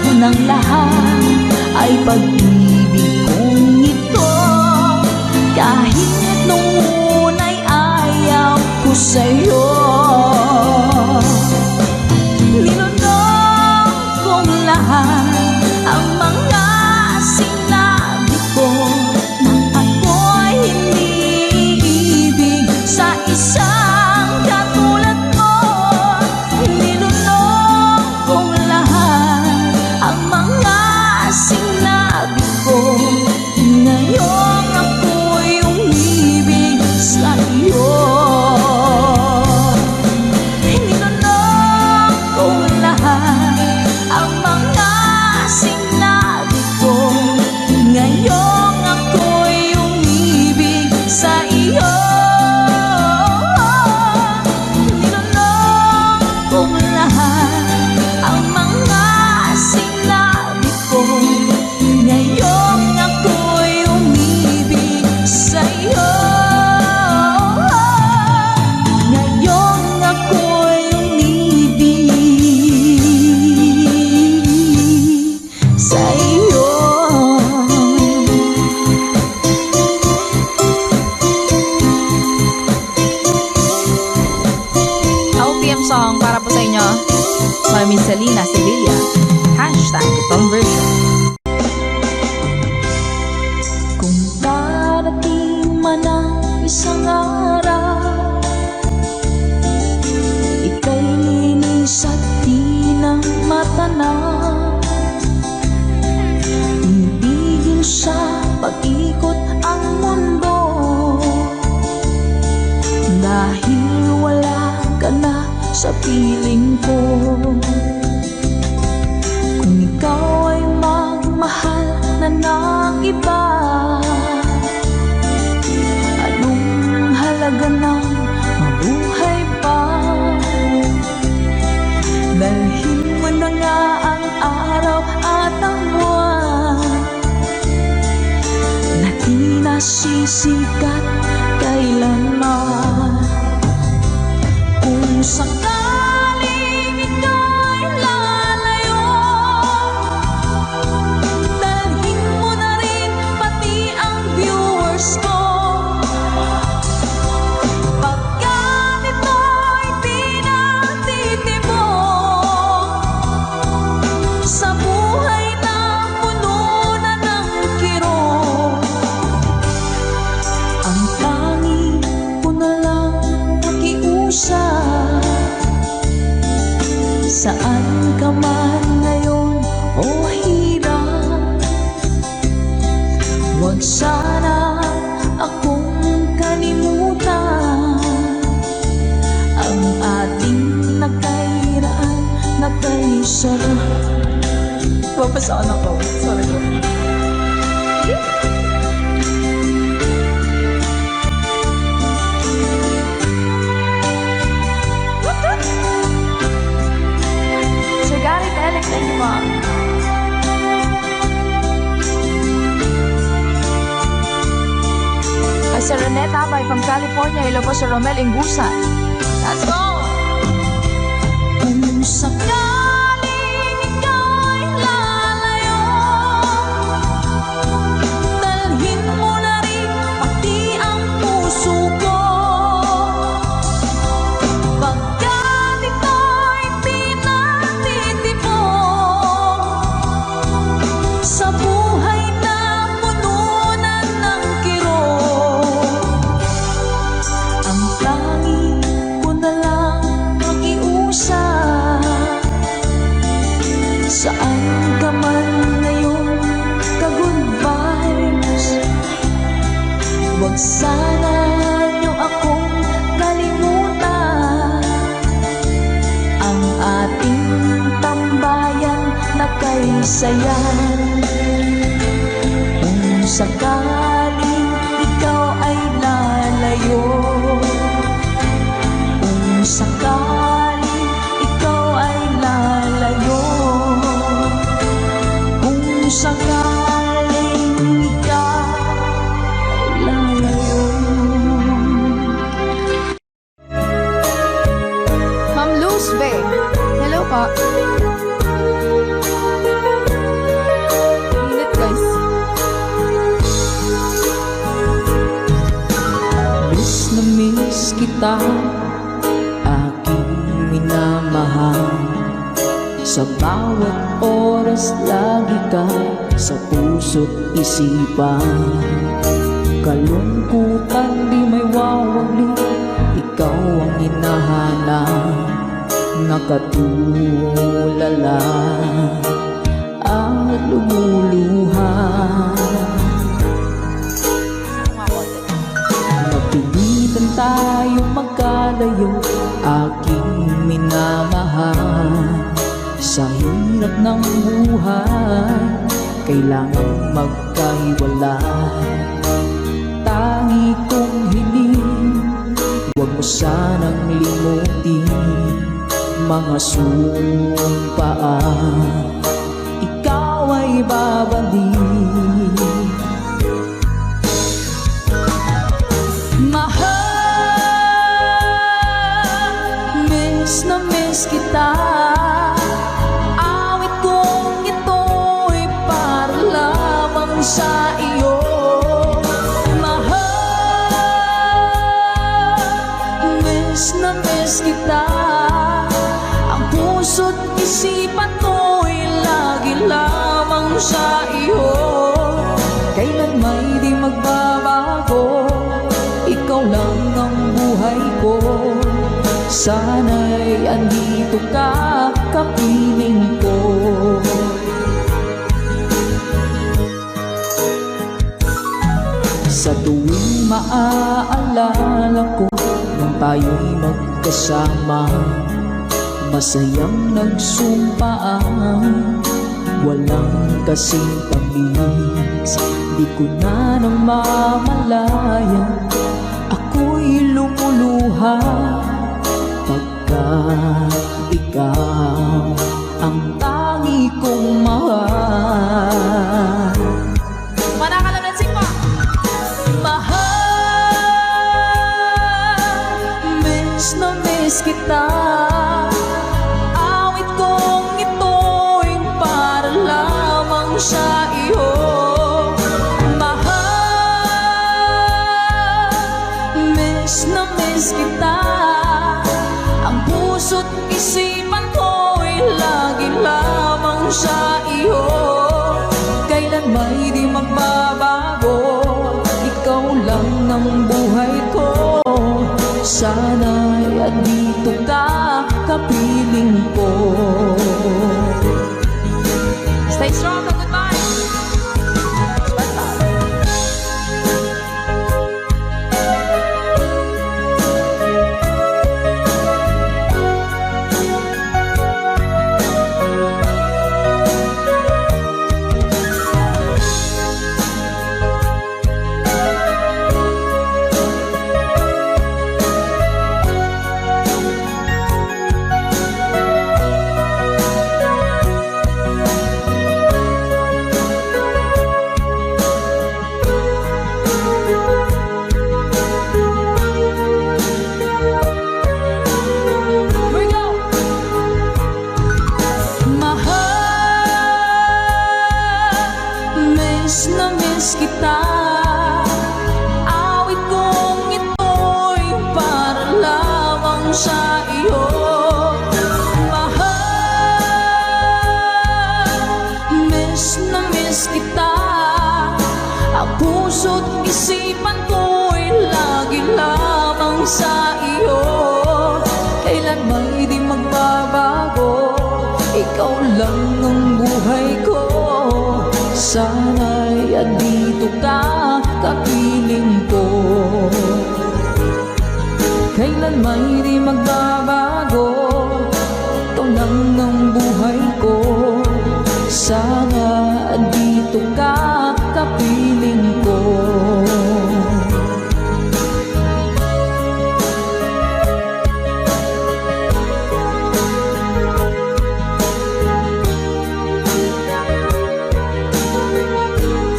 ng lahat ay pag-ibig kong ito. Kahit nung una'y ayaw ko sa'yo, nilunok kong lahat ang mga sinabi ko nang ako'y hindi ibig sa isang katulad mo. Nilunok kong lahat ang mga sinabi ko, ngayong ako'y umibig sa iyo. Nilunok kong lahat ang mga sinabi ko, ngayong ako'y umibig sa iyo. Nilunok kong lahat ang mga sinabi ko, ngayong ako'y umibig sa iyo. Ngayong ako'y umibig sa iyo. OPM song para po sa inyo, Mami Selena Sevilla. Hashtag conversion. Kung darating man ang isang araw, ika'y linis at di na matanaw, ibigin sa pag-ikot ang mundo, dahil wala ka na sa piling ko. Kung ikaw ay magmahal na ng iba, anong halaga ng mabuhay pa? Dalhin mo na nga ang araw at ang buwan na di nasisikat kailanman. Kung sakaling ika'y lalayo, dalhin mo na rin pati ang viewers ko. Pagkat ito'y di natitibok sa buhay na puno na ng kirot, ang tanging ko na lang pakiusap. Saan ka man ngayon o hirap, huwag sana akong kalimutan. Ang ating nagkairaan, nagkaisarap. Papasaan ako. Sorry po. Sir Garrett Alex, thank you, Mom. Sir Renette Abay from California. Hello po, Sir Romel Ingusan. Let's go! Kung sakaling ika'y lalayo, dalhin mo na rin pati ang puso ko. Pagkat ito'y di natitibok sa buhay na puno na ng kirot, ang tanging ko na lang pakiusap. Saan ka man ngayon, ka-good vibes, huwag sana niyo akong kalimutan. Ang ating tambayan na kay sayan. Kung sakaling ikaw ay lalayo, kung sakaling ikaw ay lalayo, kung sakaling ikaw ay lalayo. Ma'am Luz Bay. Hello po. kita, aking minamahal. Sa bawat oras lagi ka sa puso't isipan. Kalungkutan di may wawagli, ikaw ang hinahanap. Nakatulala at lumuluha. Napilitan tayo magkalayo, aking minamahal. Sa hirap ng buhay, kailangan magkahiwalay. Tangi kong hiling, huwag mo sanang limutin mga sumpaan, ikaw ay babalik. Mahal, miss na miss kita. Awit kong ito'y para lamang sa iyo. Mahal, miss na miss kita. Ang puso't isipan ko'y lagi lamang sa iyo. Kailan may di magbabago, ikaw lang ang buhay ko. Sana'y andito ka, kapiling ko. Sa tuwing maaalala ko nung tayo'y magkasama, masayang nagsumpaan, walang kasing tamis. Di ko na nang mamalayan, ako'y lumuluha pagkat ikaw ang tangi kong mahal. Manakalansing po! Mahal, miss na miss kita. Awit kong ito'y para lamang sa iyo. Mahal, miss na miss kita. Ang puso't isipan ko'y lagi lamang sa iyo. Kailan may di magbabago, ikaw lang ang buhay ko. Sana'y andito ka, kapiling ko. Stay strong and goodbye! Miss na miss kita. Awit kong ito'y para lamang sa iyo. Mahal, miss na miss kita. Ang puso't isipan ko'y lagi lamang sa iyo. Kailan may di magbabago, ikaw lang ang buhay ko. Sana'y andito ka, kapiling ko. Kailan may di magbabago, ikaw lang ang buhay ko. Sana andito ka, kapiling ko.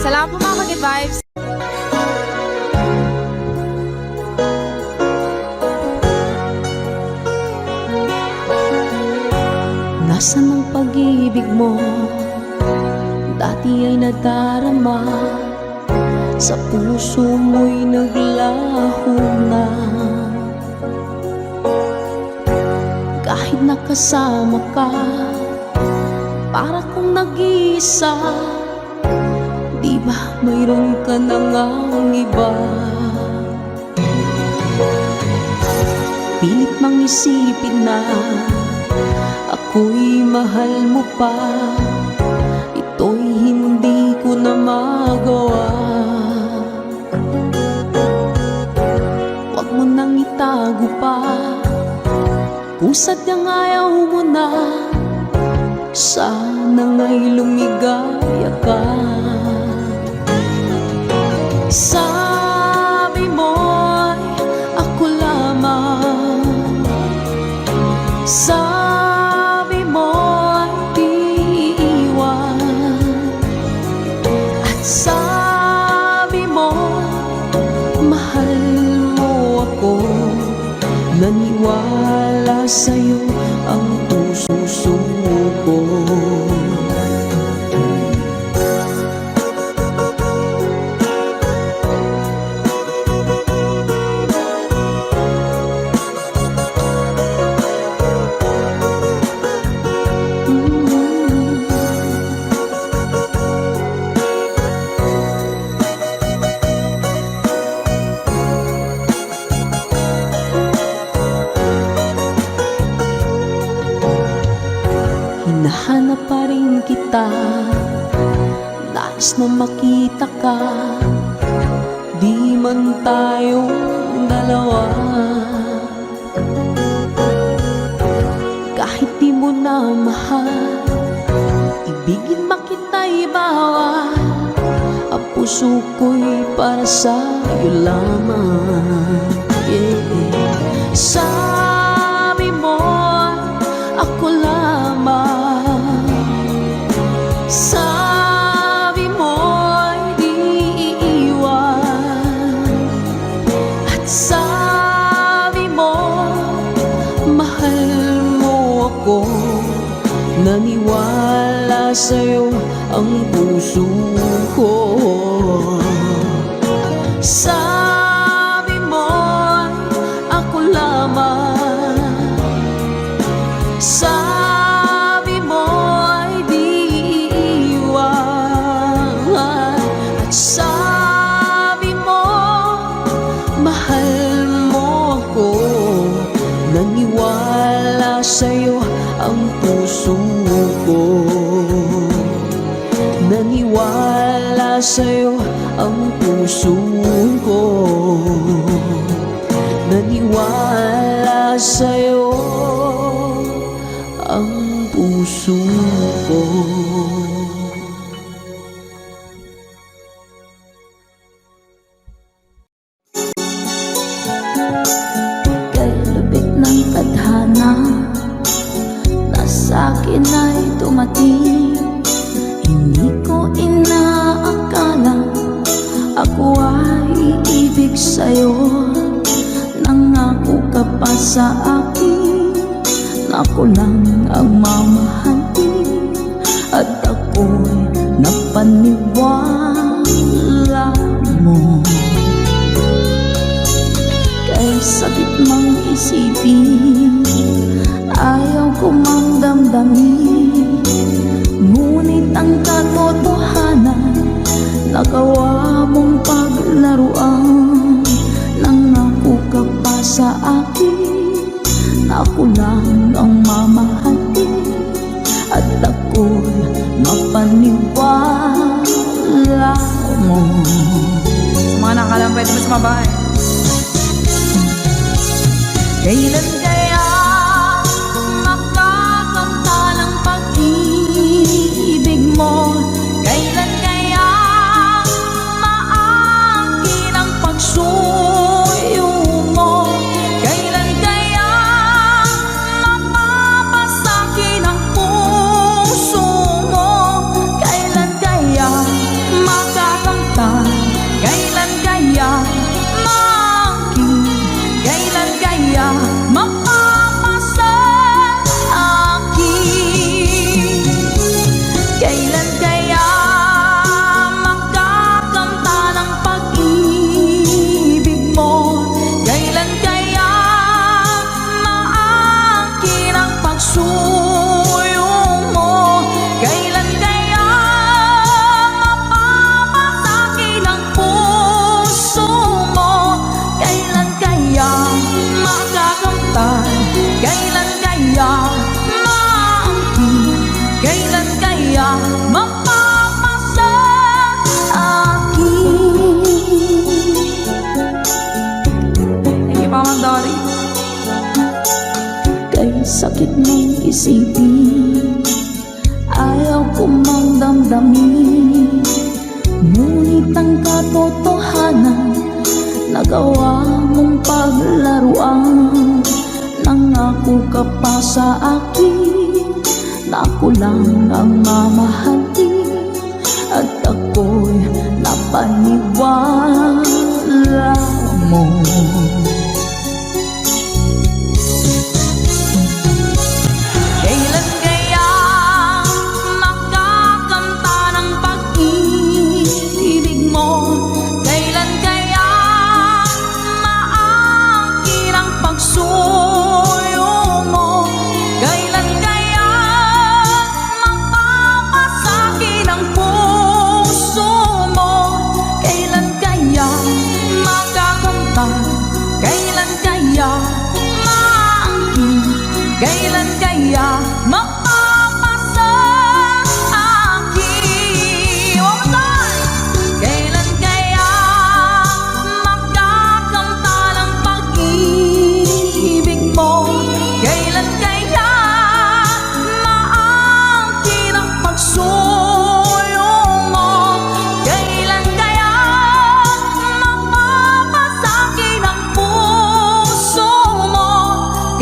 Salamat po mga Good Vibes! Nasaan ang pag-ibig mo? Dati ay nadarama, sa puso mo'y naglaho na. Kahit nakasama ka, para kong nag-iisa. Di ba mayroon ka na ngang iba? Pilit mang isipin na ako'y mahal mo pa. Ito'y hindi ko na magawa. Huwag mo nang itago pa kung sadyang ayaw mo na. Sana nga'y lumigaya ka. Sabi mo'y ako lamang, sabi mo'y di iiwan, at sabi mo mahal mo ako. Naniwala sa'yo ang puso ko. Hinahanap pa rin kita, nais na makita ka. Di man tayong dalawa, kahit di mo na mahal, ibigin makita'y bawal. Ang puso ko'y para sa'yo lamang, yeah. Sabi mo ako lamang, sabi mo'y di iiwan, at sabi mo mahal mo ako. Naniwala sa'yo ang puso ko. Sabi mo'y ako lamang, sabi mo'y di iiwan, at sabi mo mahal mo ako. Naniwala sa'yo ang puso ko. Naniwala sa'yo ang puso ko. Naniwala sa'yo ang puso ko. Kay lubik ng tadhana na sa'kin ay dumating, hindi ko inaakala ako ay iibig sa'yo. Nangako ka pa sa akin na ako lang ang mamahalin, at ako'y napaniwala mo. Kay sakit mang isipin, ayaw ko mang damdamin, ngunit ang katotohanan nagawa mong paglaruan. Nangako ka pa sa akin na ako lang ang mamahalin, at ako'y mapaniwala mo. Mga nakalang pwede mo sumabay. Kailan kaya makakanta ng pag-ibig mo? Kailan kaya maangkin ang pagsuyo mo? Kailan kaya mapapasakin ang puso mo? Kailan kaya makakanta? Kailan kaya maangkin? Kailan kaya kaya mapapasa akin. Thank you, Mama Dory. Kay sakit mong isipin, ayaw ko mang damdamin, ngunit ang katotohanan, nagawa mong paglaruan. Nangako ka pa sa akin na ako lang ang mamahalin, at ako'y napaniwala mo. Kailan kaya makakanta ng pag-ibig mo? Kailan kaya maangkin ang pagsuyo mo? Kailan kaya mapapasakin ang puso mo? Kailan kaya makakanta? Kailan kaya maangkin? Kailan kaya mapapasa akin? One more time! Kailan kaya makakanta ng pag-ibig mo? Kailan kaya maangkin ang pagsuyo mo? Kailan kaya mapapasakin ang puso mo?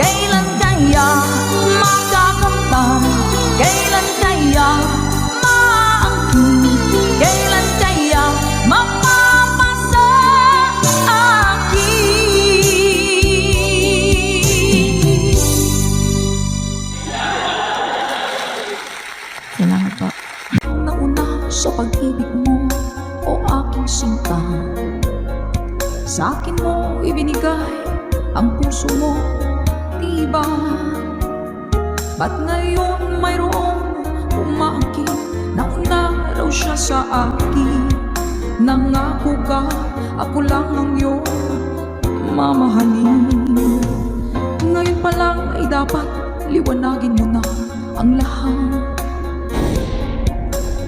Kailan kaya makakanta? Kailan kaya maangkin? Kailan kaya mapapasa akin? Salamat po. Nauna sa pag-ibig mo, o aking sinta, sa akin mo ibinigay ang puso mo, diba? Ba't ngayon mayroong umaangkin? Nauna raw siya sa akin. Nangako ka, ako lang ang iyong mamahalin. Ngayon pa lang ay dapat liwanagin mo na ang lahat.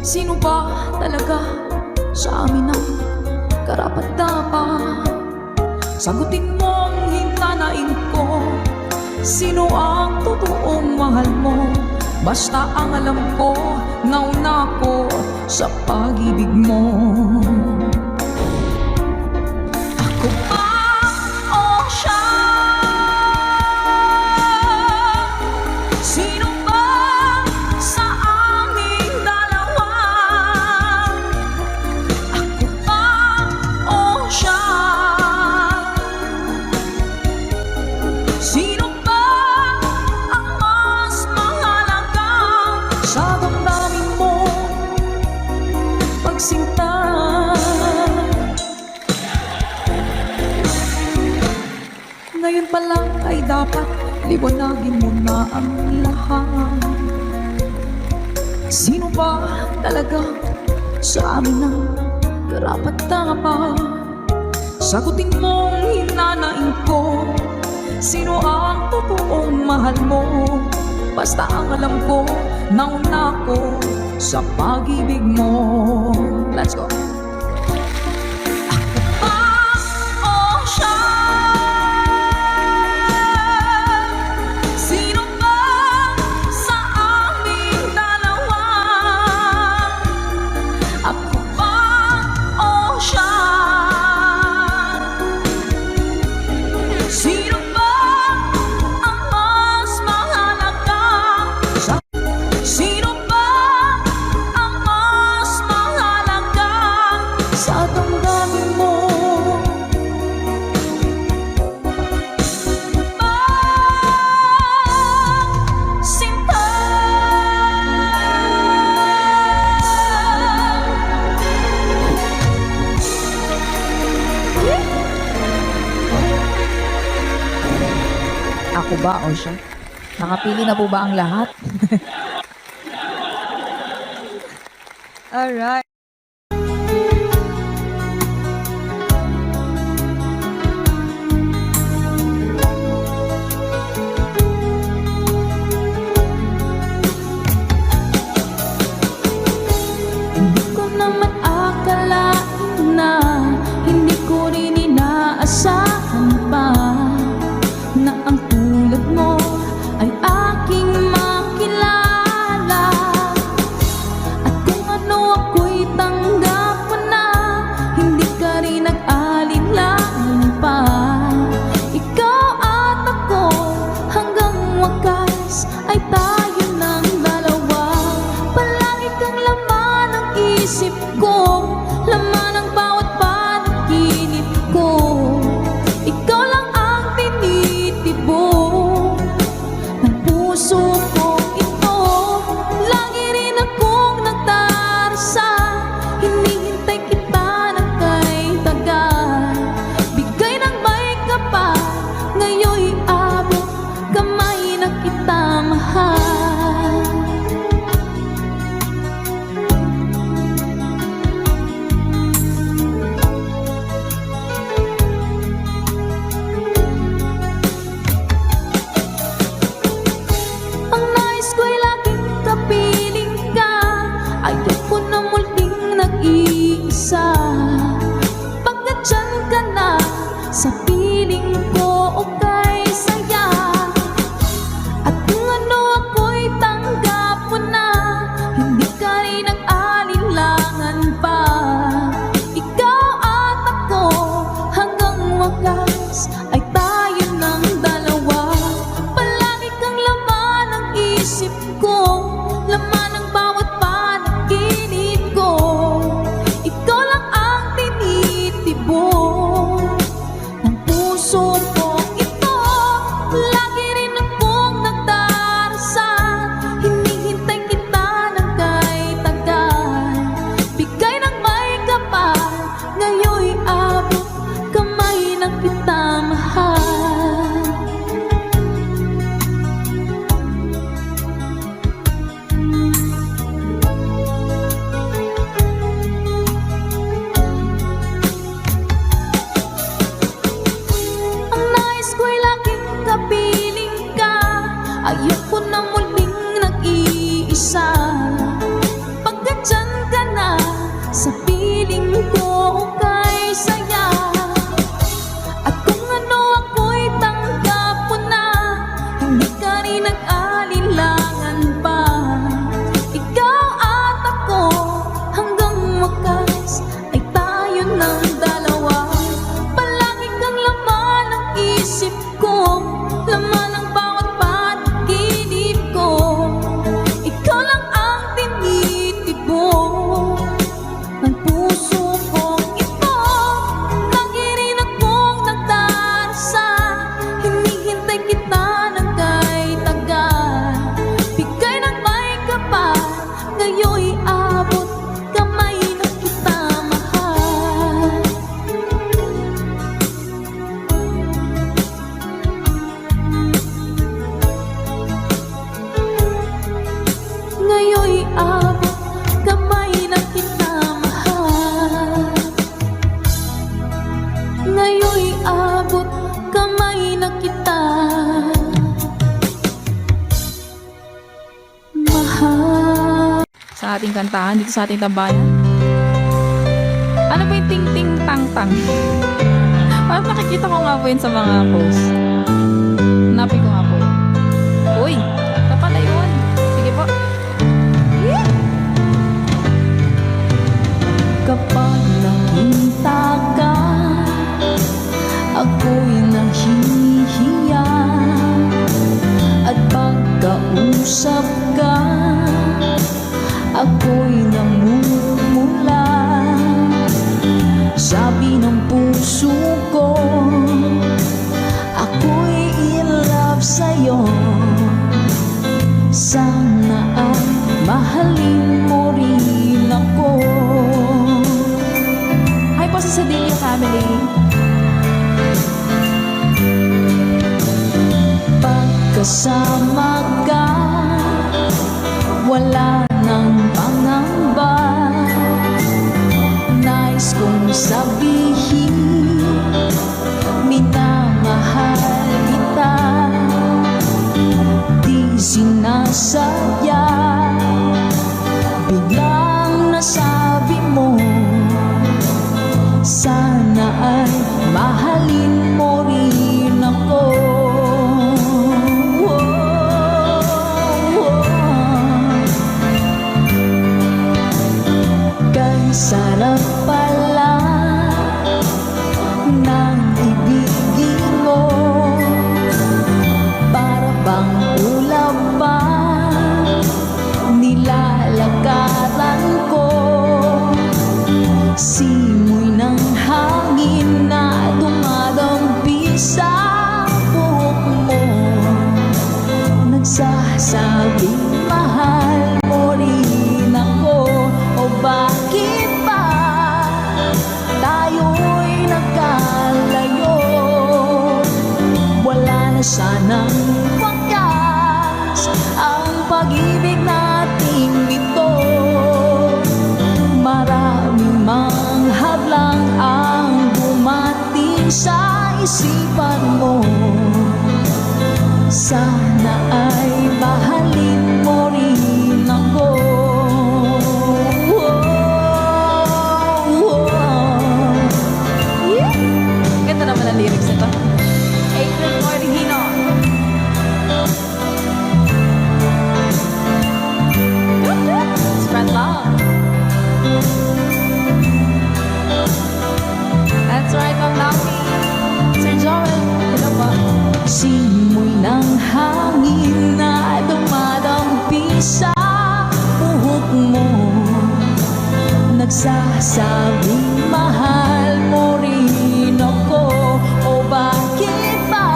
Sino ba talaga sa amin ang karapat-dapat? Sagutin mong hintanain ko, sino ang totoong mahal mo? Basta ang alam ko, nauna ko sa pag-ibig mo. Ako ba o siya? Sino ba sa aming dalawa? Ako ba o siya? Sino ba ang mas mahalaga sa damdamin mo? Pagsinta, ngayon pa lang ay dapat liwanagin mo na ang lahat. Sino ba talaga sa amin ang karapat-dapat? Sagutin mong hinanain ko, sino ang totoong mahal mo? Basta ang alam ko, nauna ko sa pag-ibig mo. Let's go! Ako ba o siya? Sino ba sa aming dalawa? Ako ba o siya? Sino ba ang mas mahalaga sa... Sino ba ang mas mahalaga sa damdamin mo? Sinta, Ako ba o siya? Nakapili na po ba ang lahat? Alright. isip ko, laman ng bawat panaginip ko. Ikaw lang ang tinitibok ng puso ko ito. Lagi rin akong nagdarasal, hinihintay kita ng kay tagal. Bigay ng may kapal, ngayon'y abot kamay na kita mahal. Ang nais ko'y laging kapiling ka, ayoko na muling nag-iisa. Pagkat dyan ka na, sa piling ko okay saya. At kung ano ako'y tanggap mo na, hindi ka rin nag-alinlangan pa. Ikaw at ako, hanggang wakas ay tayo ng dalawa. Palagi kang laman ng isip ko, laman ng bawat panaginip ko. Ikaw lang ang tinitibok ng puso ko ito. Lagi rin akong nagdarasal, hinihintay kita ng kay tagal. Bigay ng may kapal, ngayon'y abot kamay na kita mahal. Ang nais ko'y laging kapiling ka, ayoko na muling nag-iisa. Pagkat dyan ka na, sa piling ko okay saya. At kung ano ako'y tanggap mo na, hindi ka rin nag-alinlangan pa. Ikaw at ako, hanggang wakas ay tayo ng dalawa. Palagi kang laman ng isip ko, laman ng bawat panaginip ko. Ikaw lang ang tinitibok ng puso ko ito. Lagi rin akong nagdarasal, hinihintay kita ng kay tagal. Bigay ng may kapal, ngayon'y abot kamay na kita mahal. Ngayon'y abot kamay na kita mahal. Ngayon'y abot kamay na kita mahal. Sa ating kantahan dito sa ating tambayan. Ano ba yung ting-ting-tang-tang? Parang nakikita ko nga po yun sa mga posts. Hanapin ko nga po yun. Uy! Kapala yun. Sige po. Yeah! Kapag nakita ka, ako'y nahihiya. At pagkausap ka, ako'y namumula. Sabi ng puso ko, ako'y in love sa'yo. Sana ay mahalin mo rin ako. Hi po sa Sedilio family. Pagkasama ka, wala nang pangamba. Nais kong sabihin, minamahal kita. Di sinasadya, biglang nasabi mo, sana ay mahalin mo rin ako. Kay sarap pala ng ibigin mo, para bang ulap pa nilalakaran ko. nagsasabing mahal mo rin ako. O bakit ba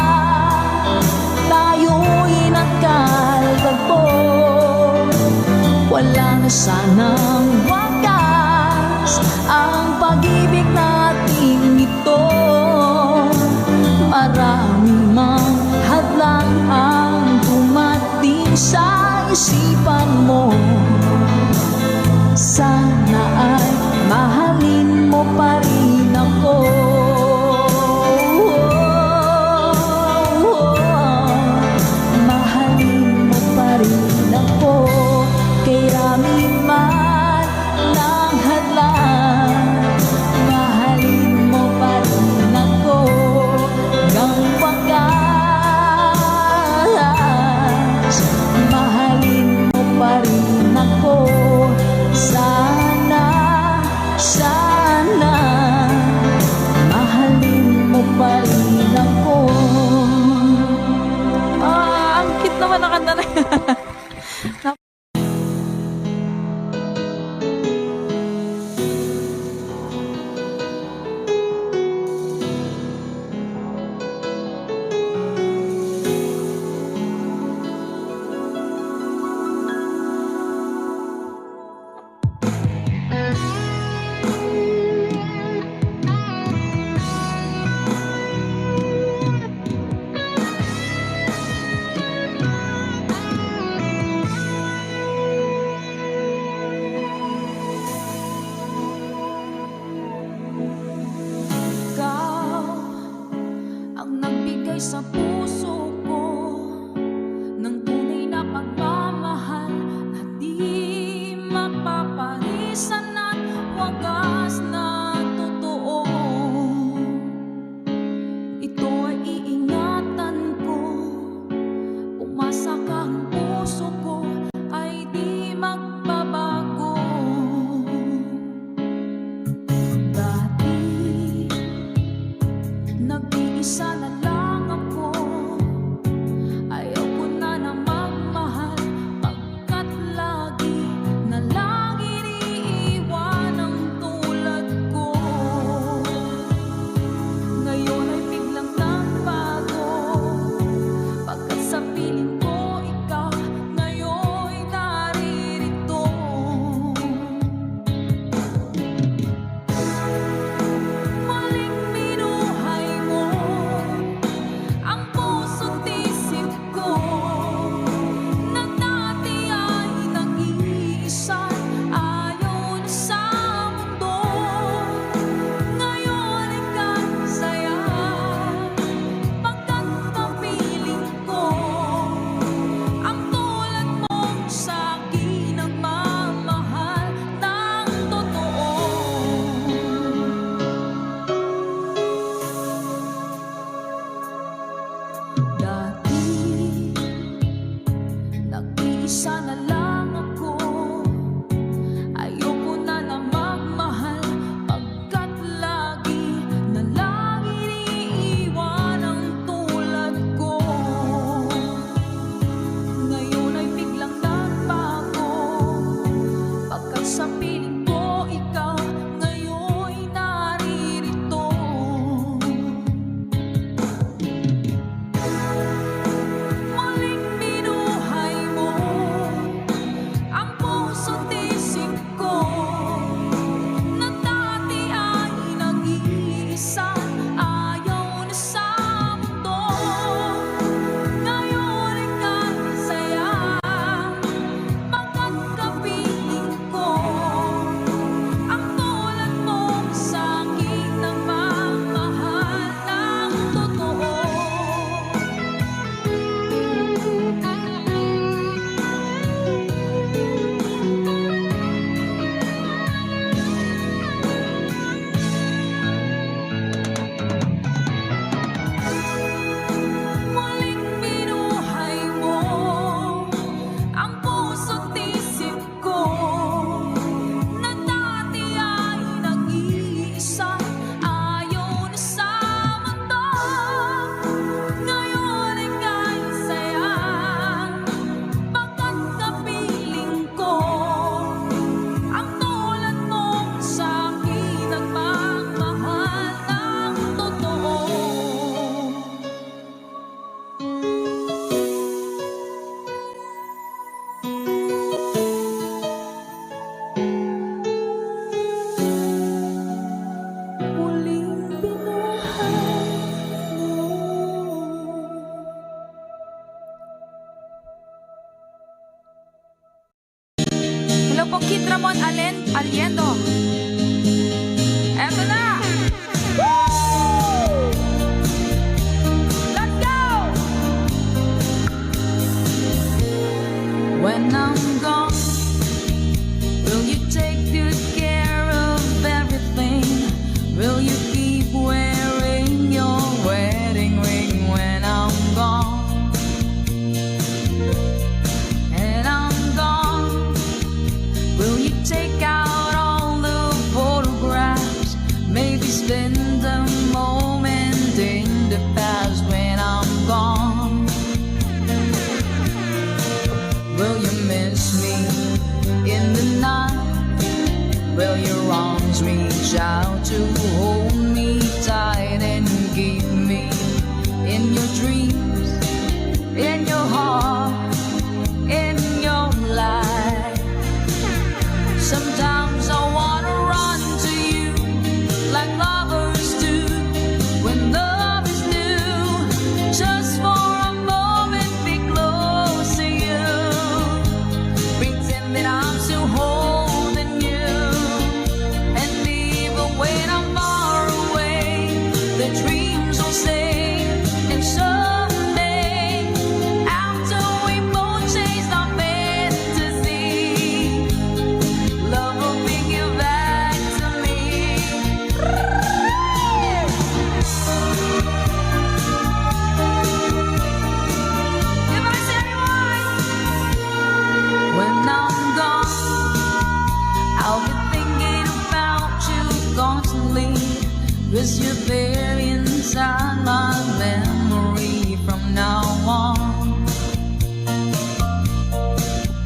tayo'y nagkalagpo? Wala na sanang wakas ang pag-ibig natin ito. Maraming mga hadlang ang dumating sa isipan mo. Sana ay mahalin mo pa rin ako. Mahalin mo pa rin ako. Kay rami man ng hadlang, mahalin mo pa rin ako. Hanggang wakas, mahalin mo pa rin ako. Sana, sana, mahalin mo pa rin ako. Ang cute naman ng kanta na yan. Ikaw ang nagbigay sa puso ko ng tunay na pagmamahal na di mapaparisan at wagas na totoo. Ito ay iingatan ko, umasa ka ang puso ko ay di magbabago. Dati nag-iisa na lang ako, ayaw ko na na magmahal, pagkat lagi na lang iniiwan ang tunay. Will your arms reach out to hold me tight and give me in your dreams, in your heart, in your life? Sometimes I wanna run to you like lovers do when love is new. Just for a moment, be close to you. Pretend that I'm still holding you. And even when I'm far away, the dreams will stay. And someday, after we both chased our fantasy, love will bring you back to me. If I say when I'm gone, I'll be thinking about you constantly, 'cause you're there inside my memory from now on.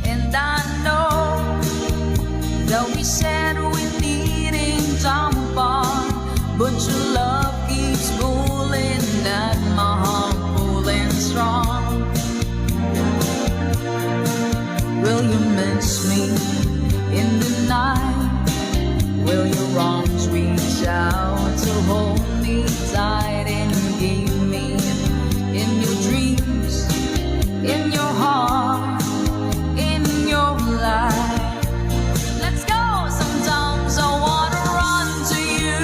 And I know that we said we needing time apart, but your love keeps pulling at my heart, pulling strong. Will you miss me in the night? Will your arms reach out to hold me tight and give me in your dreams, in your heart, in your life? Let's go! Sometimes I wanna run to you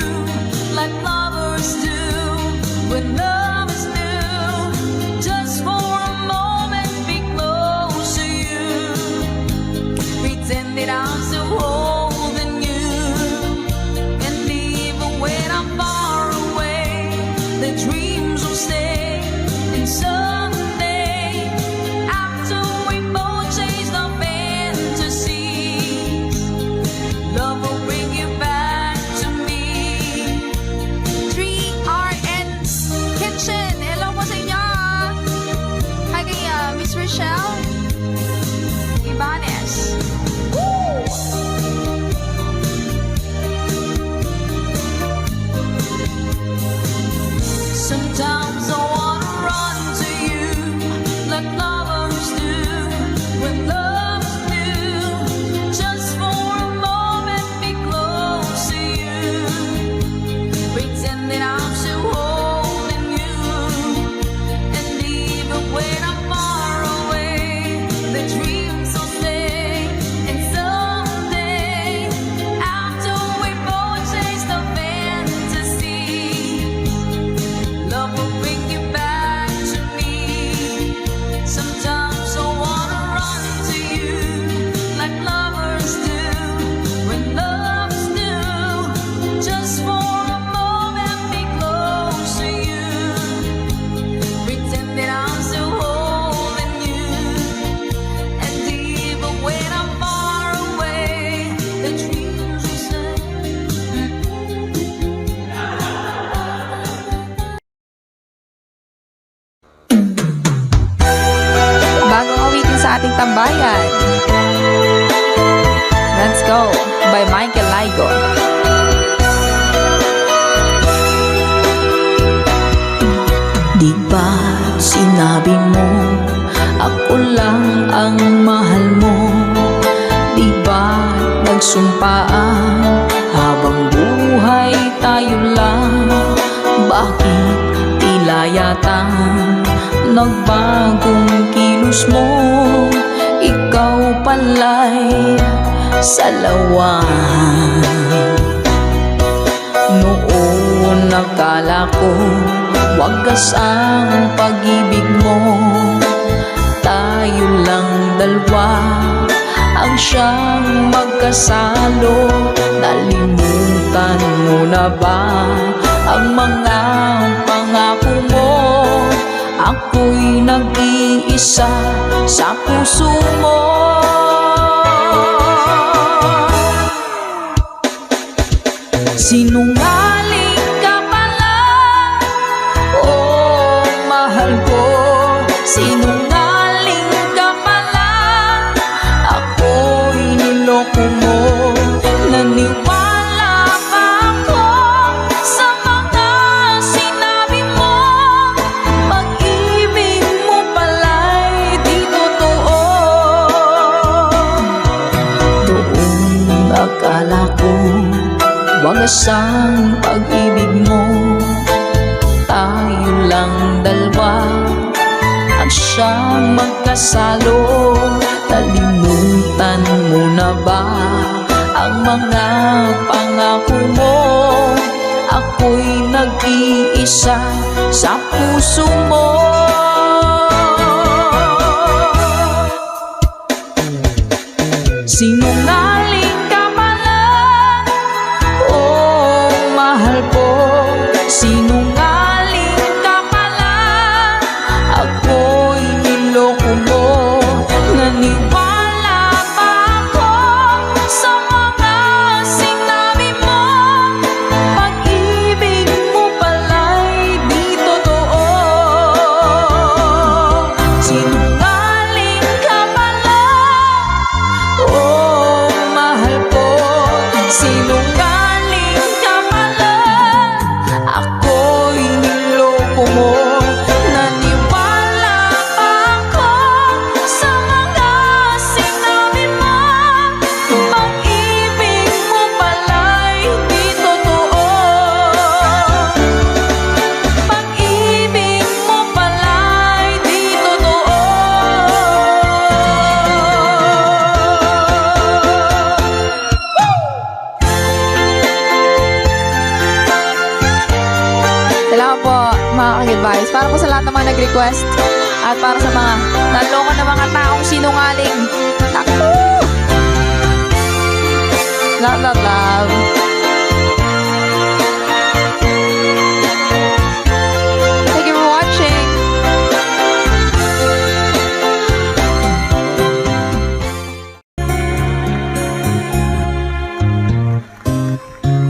like lovers do when love is new. Just for a moment, be close to you. Pretend that I'm still holding you. And even when I'm far away, the dreams will stay. And someday, after we both chase our fantasies, love will bring you back to me. 3RN's Kitchen. Hello po sa inyo. Hi kay Miss Rochelle Ibanez. Sometimes I wanna run to you like lovers do when love is new. Just for a moment, be close to you. Pretend that I'm still holding you. And even when I'm far away, the dreams will stay. And someday, after we both chase the fantasy, love will bring you back to me. Sometimes I wanna run to you like lovers do when love is new. Just for a moment, be close to you. Pretend that I'm still holding you. And even when I'm far away, the dreams will say. Bagong awitin sa ating tambayan. Let's Go by Michael Laigo. Di ba't sinabi mo ako lang ang mahal mo? Di ba't nagsumpaan habang buhay tayo lang? Bakit tila yata nagbagong kilos mo? Ikaw pala'y salawan. Noon nakala ko wagas ang pag-ibig mo. Tayo lang dalawa ang siyang magkasalo. Nalimutan mo na ba ang mga pangako mo? Ako'y nag-iisa sa puso mo. Sinungaling ka pala, oh mahal ko. Sinungaling ka pala, ako'y niloko mo. Naniwala wagas ang pag-ibig mo. Tayo lang dalawa ang siyang magkasalo. Nalimutan mo na ba ang mga pangako mo? Ako'y nag-iisa sa puso mo. Sinungaling ka pala, oh mahal ko. Sinungaling ka pala, ako'y niloko mo. Naniwala pa ako sa mga sinabi mo. Pag-ibig mo pala'y di totoo. Sinungaling ka pala, oh mahal ko. Sinungaling ka pala, ako'y niloko mo. Naniwala pa ako sa mga sinabi mo. Pag-ibig mo pala'y di totoo. Pag-ibig mo pala'y di totoo. Salamat po mga ka-advice. Para po sa lahat ng mga nag-request at para sa mga naloko na mga taong sinungaling. Naku! Love, love, love. Thank you for watching.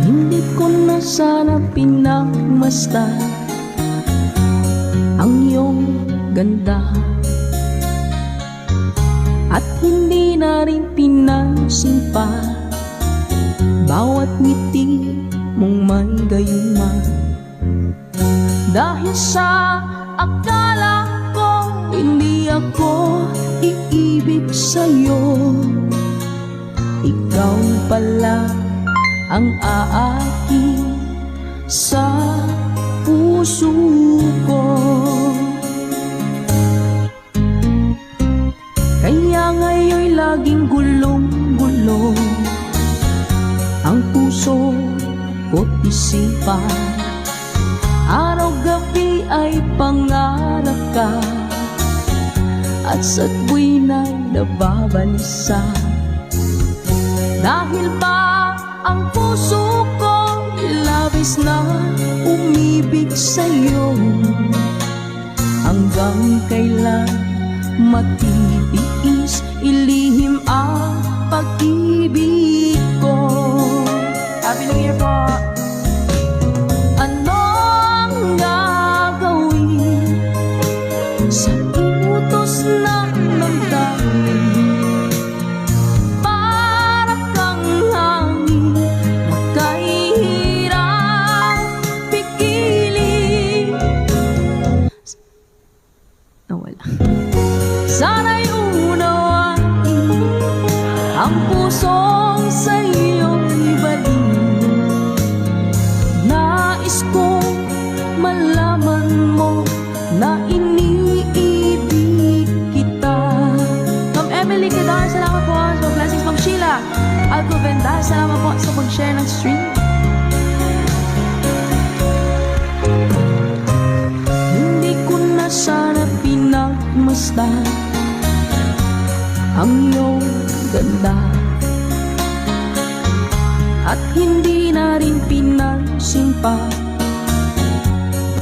Hindi ko na sana pinagmasdan ang iyong ganda, at hindi na rin pinansin pa bawat ngiti mong may gayuma. Dahil sa akala ko hindi ako iibig sa'yo, ikaw pala ang aaki sa puso ko. Kaya ngayon'y laging gulong-gulong ang puso ko't isipan. Araw-gabi ay pangarap ka, at sa tuwin ay nababalisa. Dahil ba ang puso ko labis na umibig sa'yo? Hanggang kailan matitiis ilihim ang pag-ibig ko? Happy New Year po! Anong gagawin sa utos ng damdamin? Para kang hangin na kahirap pigilin. Nawala. Sana'y unawain ang pusong sa'yo'y ibalik. Nais kong malaman mo na iniibig kita. Ma'am Emily Kedar, salamat po sa blessings. Ma'am Sheila Alcovendar, salamat po sa pag-share ng stream. Hindi ko na sana pinagmasdan ang iyong ganda, at hindi na rin pinansin pa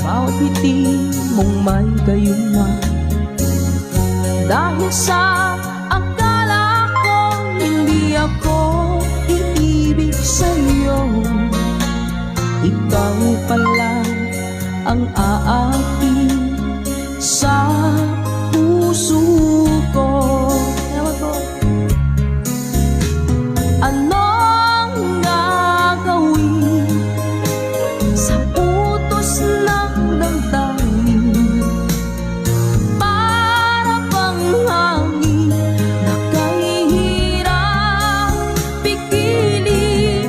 bawat ngiti mong may gayuma. Dahil sa akala ko hindi ako iibig sa'yo, ikaw pala ang aaki sa puso ko. Salamat po. Anong gagawin sa utos ng damdamin? Para bang hangin na kahirap pigilin.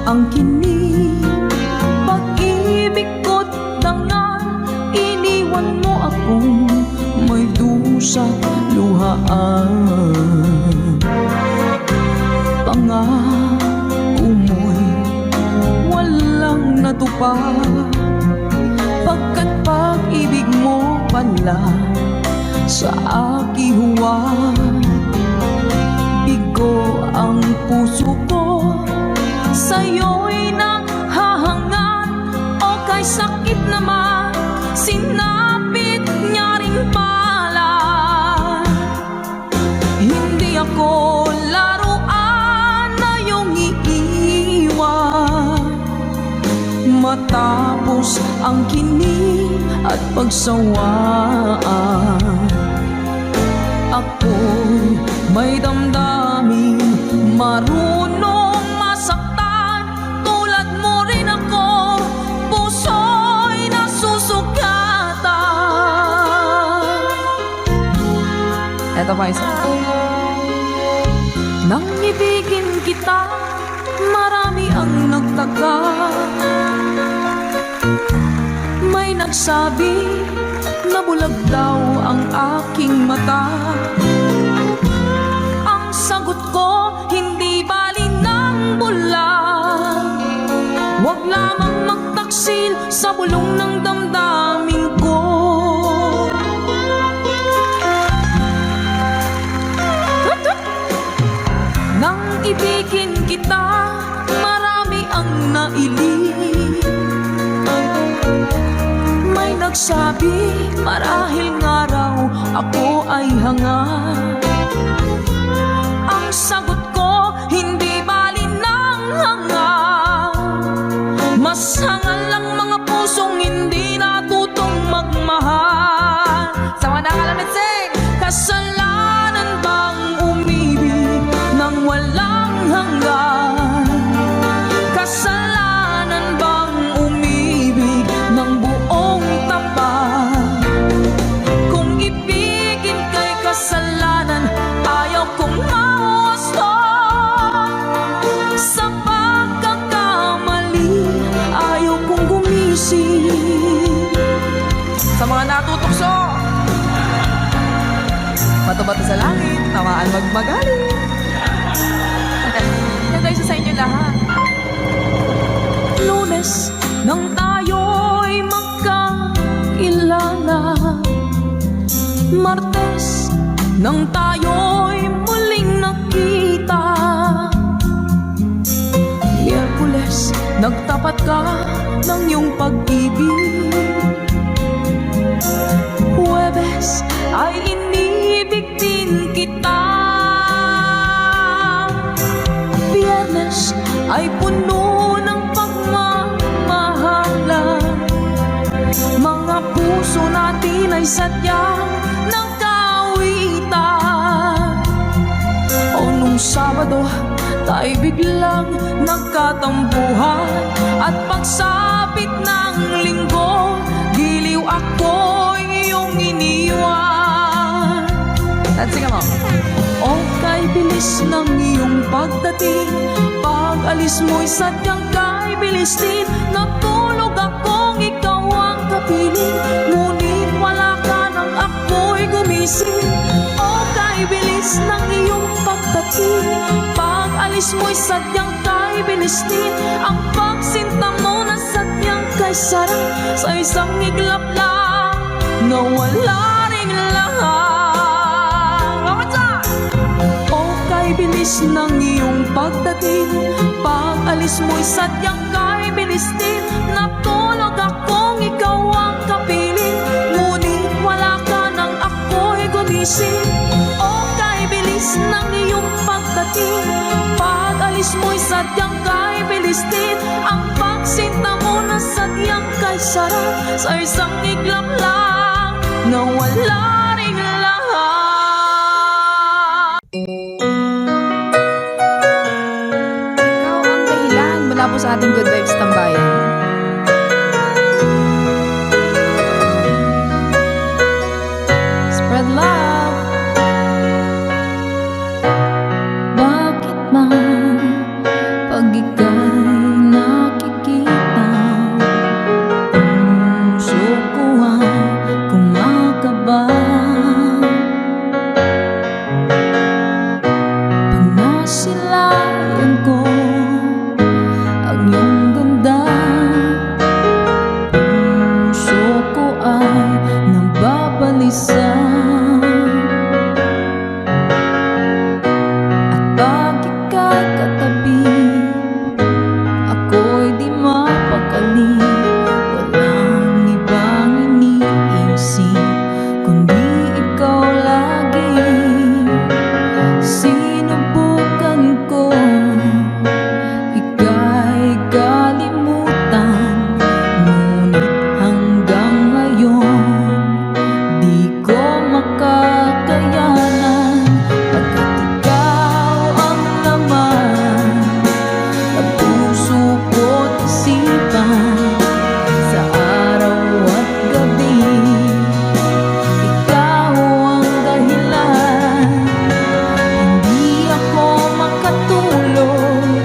ang kinig, pag-ibig ko't dangal. Iniwan mo akong may dusa't luhaan. Pangako mo'y walang natupad, pagkat pag-ibig mo pala sa aking huwad. Bigo ang puso ko, sa'yo'y naghahangad, o kay sakit naman sinapit niya ring pala. Hindi ako laruan na iyong iiwan, matapos ang kinig at pagsawaan. Ako'y may damdamin, marunong masaktan. Tulad mo rin ako, puso'y nasusugatan. Eto pa isa. Nang ibigin kita, marami ang nagtaka. May nagsabi na bulag daw ang aking mata. Ang sagot ko, hindi bali ng bulag. Huwag lamang magtaksil sa bulong ng damdamin ko. Nang ibigin kita, marami ang nailing. May nagsabi, marahil nga raw ako ay hanga. Ang sagot ko, hindi bali ng hanga. Mas hangal lang mga pusong hindi natutong magmahal. Sama na kalamit, sing! Kasalanan bang umibig nang walang hanggan? Kasalanan bang umibig ng buong tapat? Kung ibigin kay kasalanan, ayaw kong mahusto. Sa pagkakamali, ayaw kong gumising. Sa mga natutokso, bato-bato sa langit, tamaan magmagaling. Ganda isa sa inyo lahat. Lunes nang tayo'y magkakilala, Martes nang tayo'y muling nakita, Miyerkules nagtapat ka ng iyong pag-ibig, Huwebes ay inibig din kita, Biyernes ay puno ng pagmamahalan. Mga puso natin ay sadyang nagkawitan. O nung Sabado, tayo biglang nagkatampuhan. At pagsapit ng Linggo, giliw ako'y iyong iniwan. Sige mo. O kay bilis ng iyong pagdating, pag-alis mo'y sadyang kay bilis din. Natulog akong ikaw ang kapiling, ngunit wala ka nang ako'y gumising. O kay bilis ng iyong pagdating, pag-alis mo'y sadyang kay bilis din. Ang pagsinta mo na sadyang kay sarap, sa isang iglap lang nawala ring lahat. Bilis ng iyong pagdating, pag-alis mo'y sadyang kay bilis din. Natulog akong ikaw ang kapiling, ngunit wala ka nang ako'y gumising. O kay bilis ng iyong pagdating, pag-alis mo'y sadyang kay bilis din. Ang pagsinta mo na sadyang kay sarap, sa isang iglap lang nawala ring lahat. Mula po sa ating Good Vibes Tambayan. Spread love. Bakit man pag ika'y katabi, ako'y di mapakali. Walang ibang iniisip kundi ikaw lagi. Sinubukan ko ika'y kalimutan, ngunit hanggang ngayon di ko makakayanan. Pagkat ikaw ang laman ng puso ko't isipan, sa araw at gabi ikaw ang dahilan. Hindi ako makatulog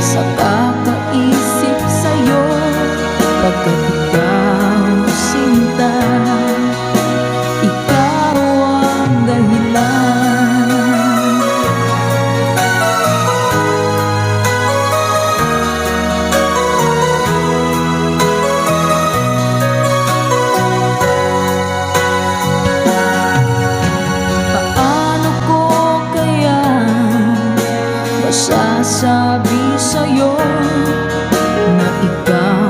sa kakaisip sa'yo, pagkat ikaw sinta, ikaw ang dahilan. Paano ko kaya masasabi sa'yo na ikaw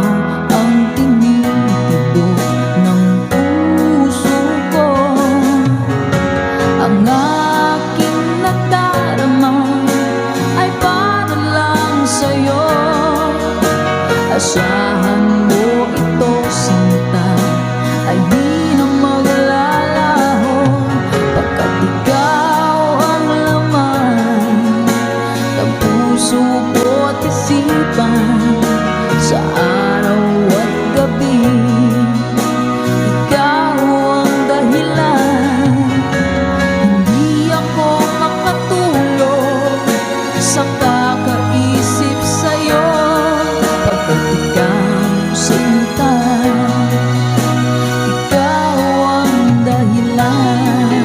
ang tinitibok ng puso ko? Ang aking nadarama ay para lang sa'yo. Asahan mo ito, sinta, ay di na maglalaho, pagkat ikaw ang laman ng puso ko't isipan, sa araw at gabi ikaw ang dahilan. Hindi ako makatulog sa kakaisip sa'yo, pagkat ikaw sinta, ikaw ang dahilan.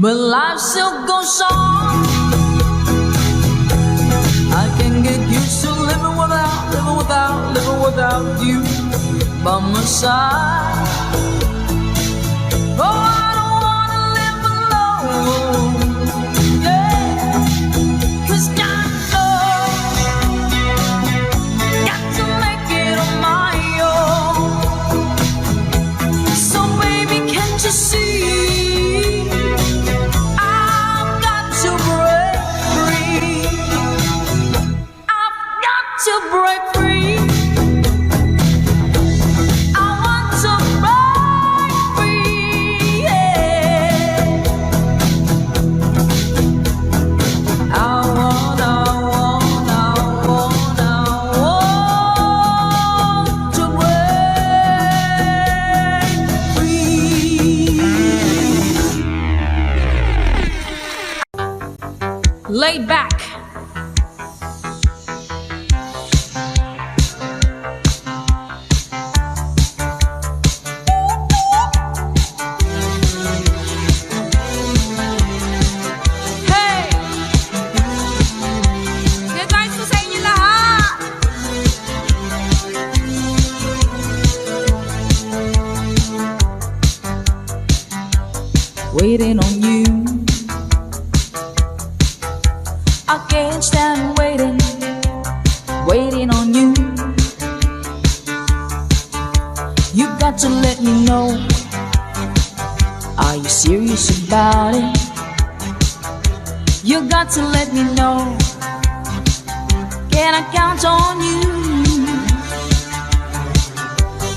But life still goes on. I can get used to living without you by my side. Oh, I don't wanna live alone. Yeah, 'cause God knows, got to make it on my own. So baby, can't you see? To break free, I want to break free, yeah. I want to break free. Laid back. Waiting on you, I can't stand waiting on you. You got to let me know, are you serious about it? You got to let me know, can I count on you?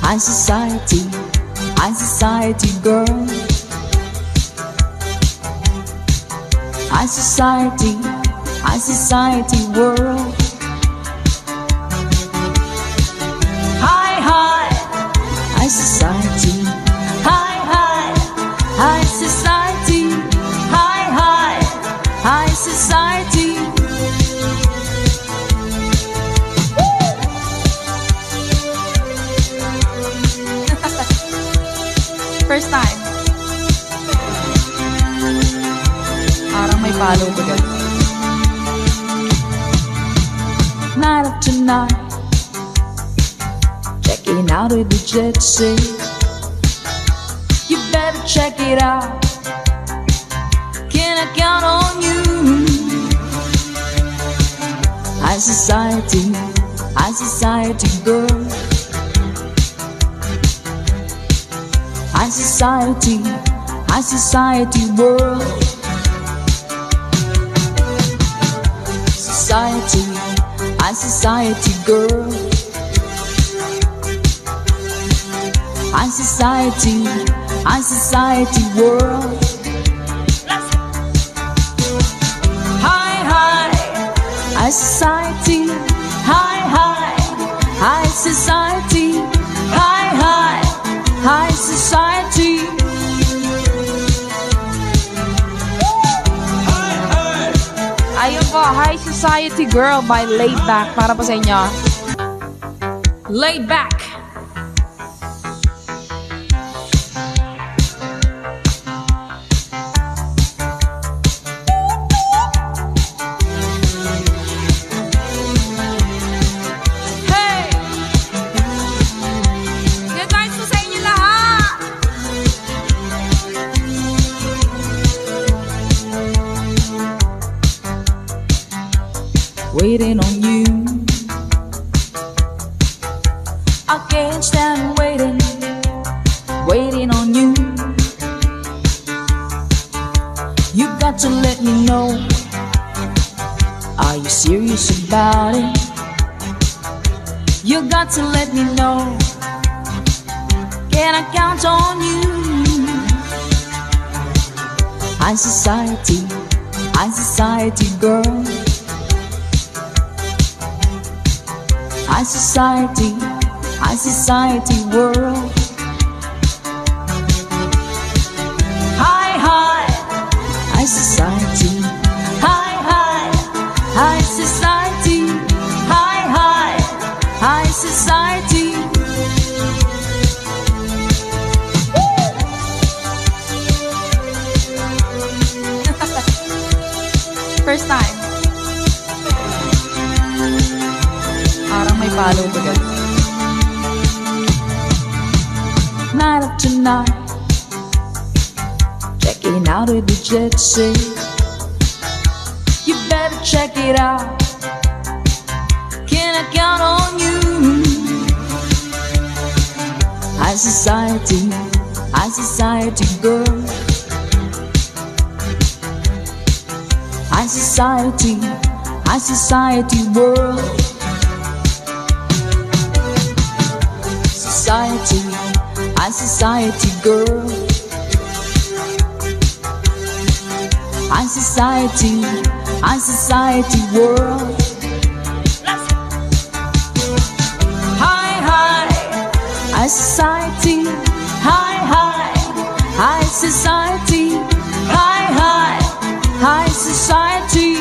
High society girl. High society world. High society. High society. High society. First time. Parang may palo ko dyan. Night after night, checking out with the jet set. You better check it out, can I count on you? High society girl. High society world. High society girl. High society world. High society. High society. High society. Ayun po, High Society Girl by Laid Back. Para po sa inyo. Laid Back. Hey! Good night po sa inyo lahat! waiting on you. I can't stand waiting, waiting on you. You got to let me know, are you serious about it? You got to let me know, can I count on you? High society girl. High society world. High society, high society, high society. First time. Parang may follow to guys. Night after night, checking out of the jet set. You better check it out, can I count on you? High society girl. High society world. High society girl. High society world. High society, high society, high society.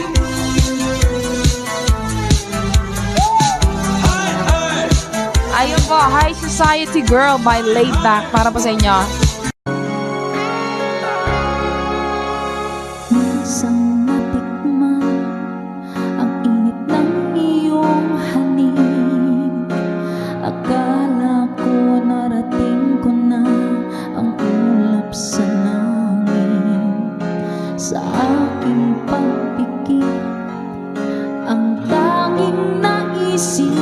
Ayun po, High Society Girl by Laid Back. Para po sa inyo. Minsan natikman ang init ng iyong halik. Akala ko narating ko na ang ulap sa langit. Sa aking pagpikit, ang tanging naisip,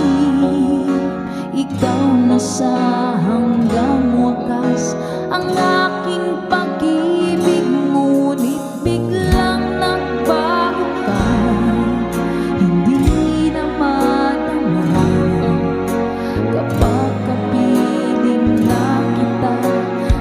ikaw na sa hanggang wakas. Ang aking pag-ibig, ngunit biglang nagbago ka. Hindi na madama kapag kapiling na kita.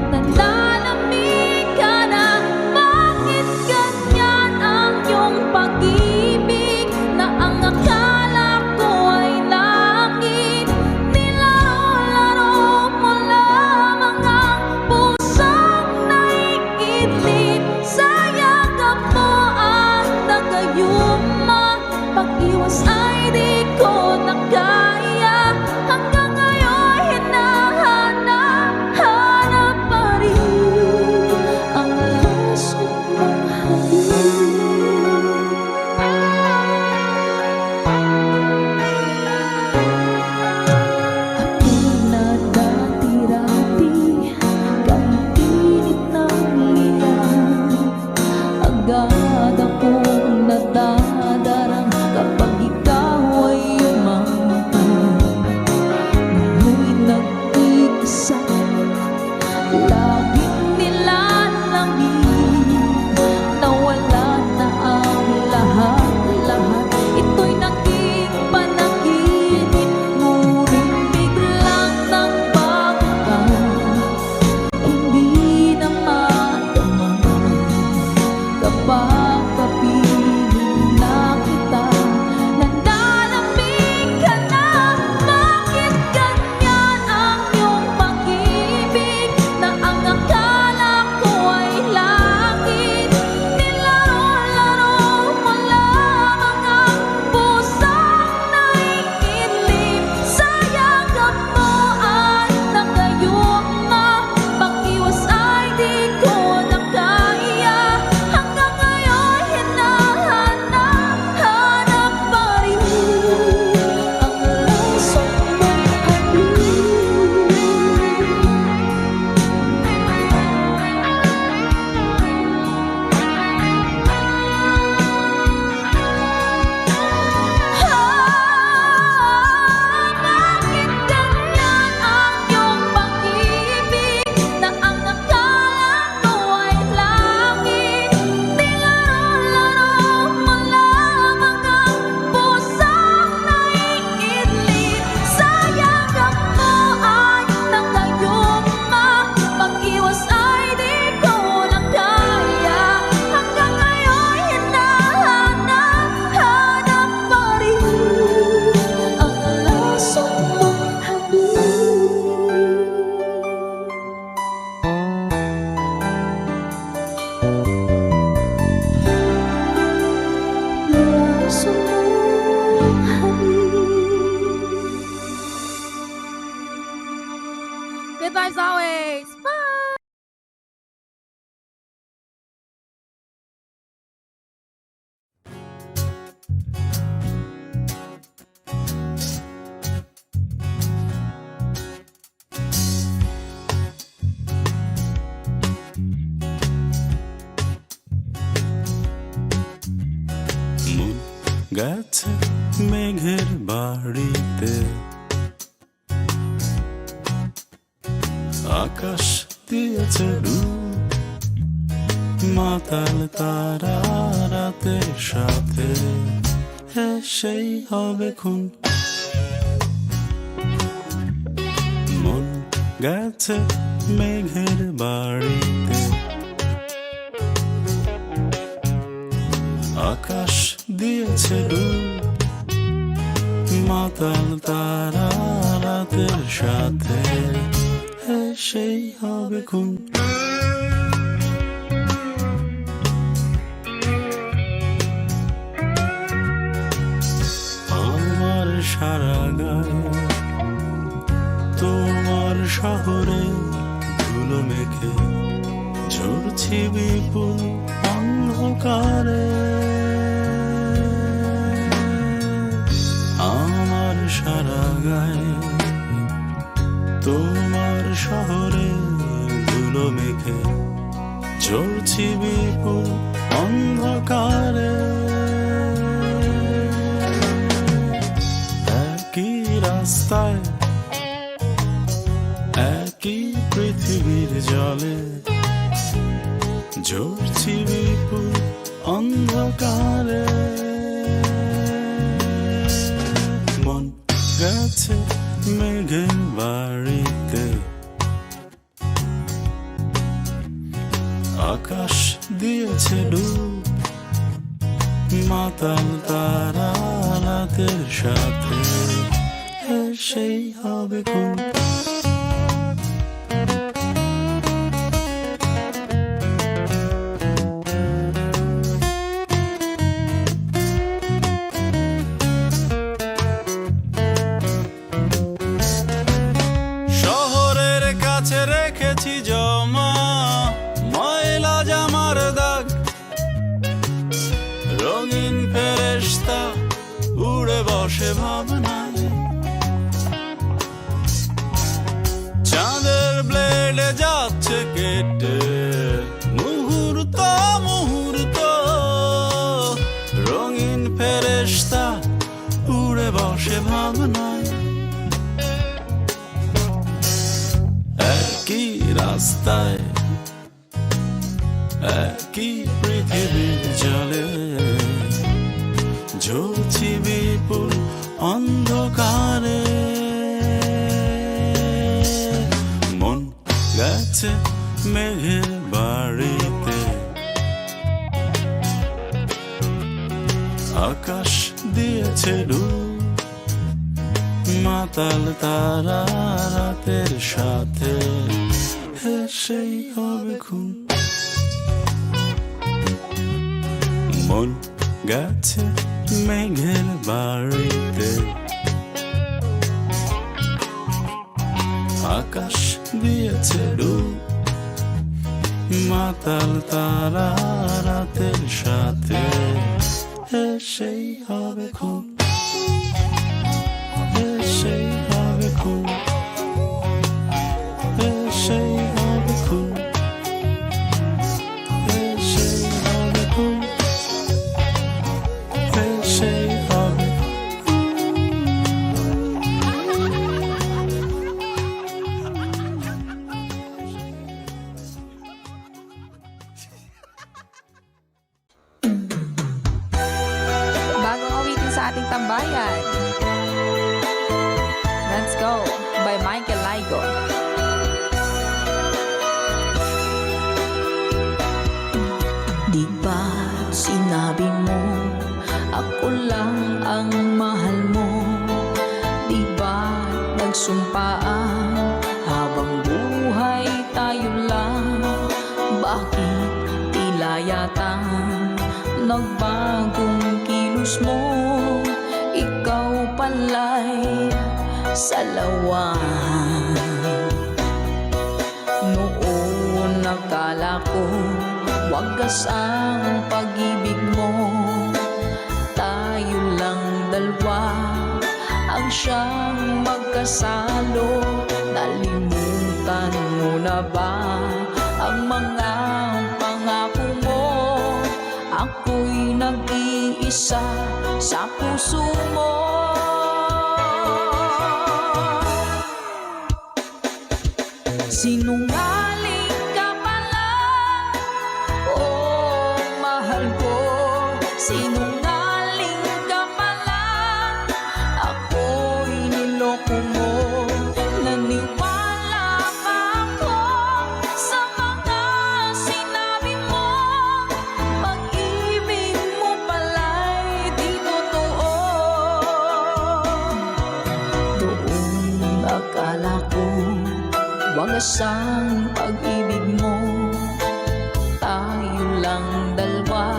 Nananamig ka na, bakit ganyan ang iyong pag-ibig? Na ang akala ko ay langit, nilalaro mo lamang ang pusong naiidlip. Sa yakap mo ang nagayuma, pag-iwas ay di ko na kaya. Hanggang ngayon hinahanap pa rin ang puso mong ako'y nadati-rati, kapilit ng liyan. Agad akong nadadarang kapag ikaw গেছে মেঘের বাড়িতে, আকাশ দিয়েছে ডুব, মাতাল তারা রাতের সাথে সেই হবে খুন। মন গেছে মেঘের বাড়িতে, আকাশ দিয়েছে ডুব, মাতাল তারা রাতের সাথে সেই হবে খুন। আমার সারা গায়ে তোমার শহরে ধুলো মেখে ঝরছি বিপুল অন্ধকারে। আমার সারা গায়ে তোমার শহরে ধুলো মেখে ঝরছি বিপুল অন্ধকারে। একই রাস্তায় একই পৃথিবীর জলে ঝরছি বিপুল অন্ধকারে। মন গেছে মেঘের বাড়িতে, আকাশ দিয়েছে ডুব, মাতাল তারা রাতের সাথে সেই হবে খুন। শহরের কাছে রেখেছি জমা ময়লা জামার দাগ, রঙিন ফেরেশতা উড়ে বসে ভাবনায়। চাঁদের ব্লেডে যাচ্ছে কেটে মুহূর্ত মুহূর্ত, রঙিন ফেরেশতা উড়ে বসে ভাবনায়। একই রাস্তায় একই পৃথিবীর জলে ঝরছি বিপুল অন্ধকারে। মন গেছে মেঘের বাড়িতে, আকাশ দিয়েছে ডুব, মাতাল তারা রাতের সাথে সেই হবে খুন। মন গেছে মেঘের বাড়িতে, আকাশ দিয়েছে ডুব, মাতাল তারা রাতের সাথে সেই হবে খুন। সেই হবে খুন, সেই হবে খুন, সেই হবে খুন, সেই হবে। Bagong awitin sa ating tambayan. Let's Go by Michael Laigo. Di ba't sinabi mo ako lang ang mahal mo? Di ba't nagsumpaan habang buhay tayo lang? Bakit tila yata nagbagong kilos mo? Ikaw pala'y salawan. Noon nakala ko wagas ang pag-ibig mo, tayo lang dalawa ang siyang magkasalo. Nalimutan mo na ba ang mga pangako mo? Ako'y nag-iisip nag-iisa sa puso mo. Sinungaling ka pala, oh mahal ko. Sinungaling ka pala, ako'y niloko mo. Naniwala pa ako sa mga sinabi mo. Pag-ibig mo pala'y di totoo. Doon akala ko wagas ang pag-ibig mo. Tayo lang dalawa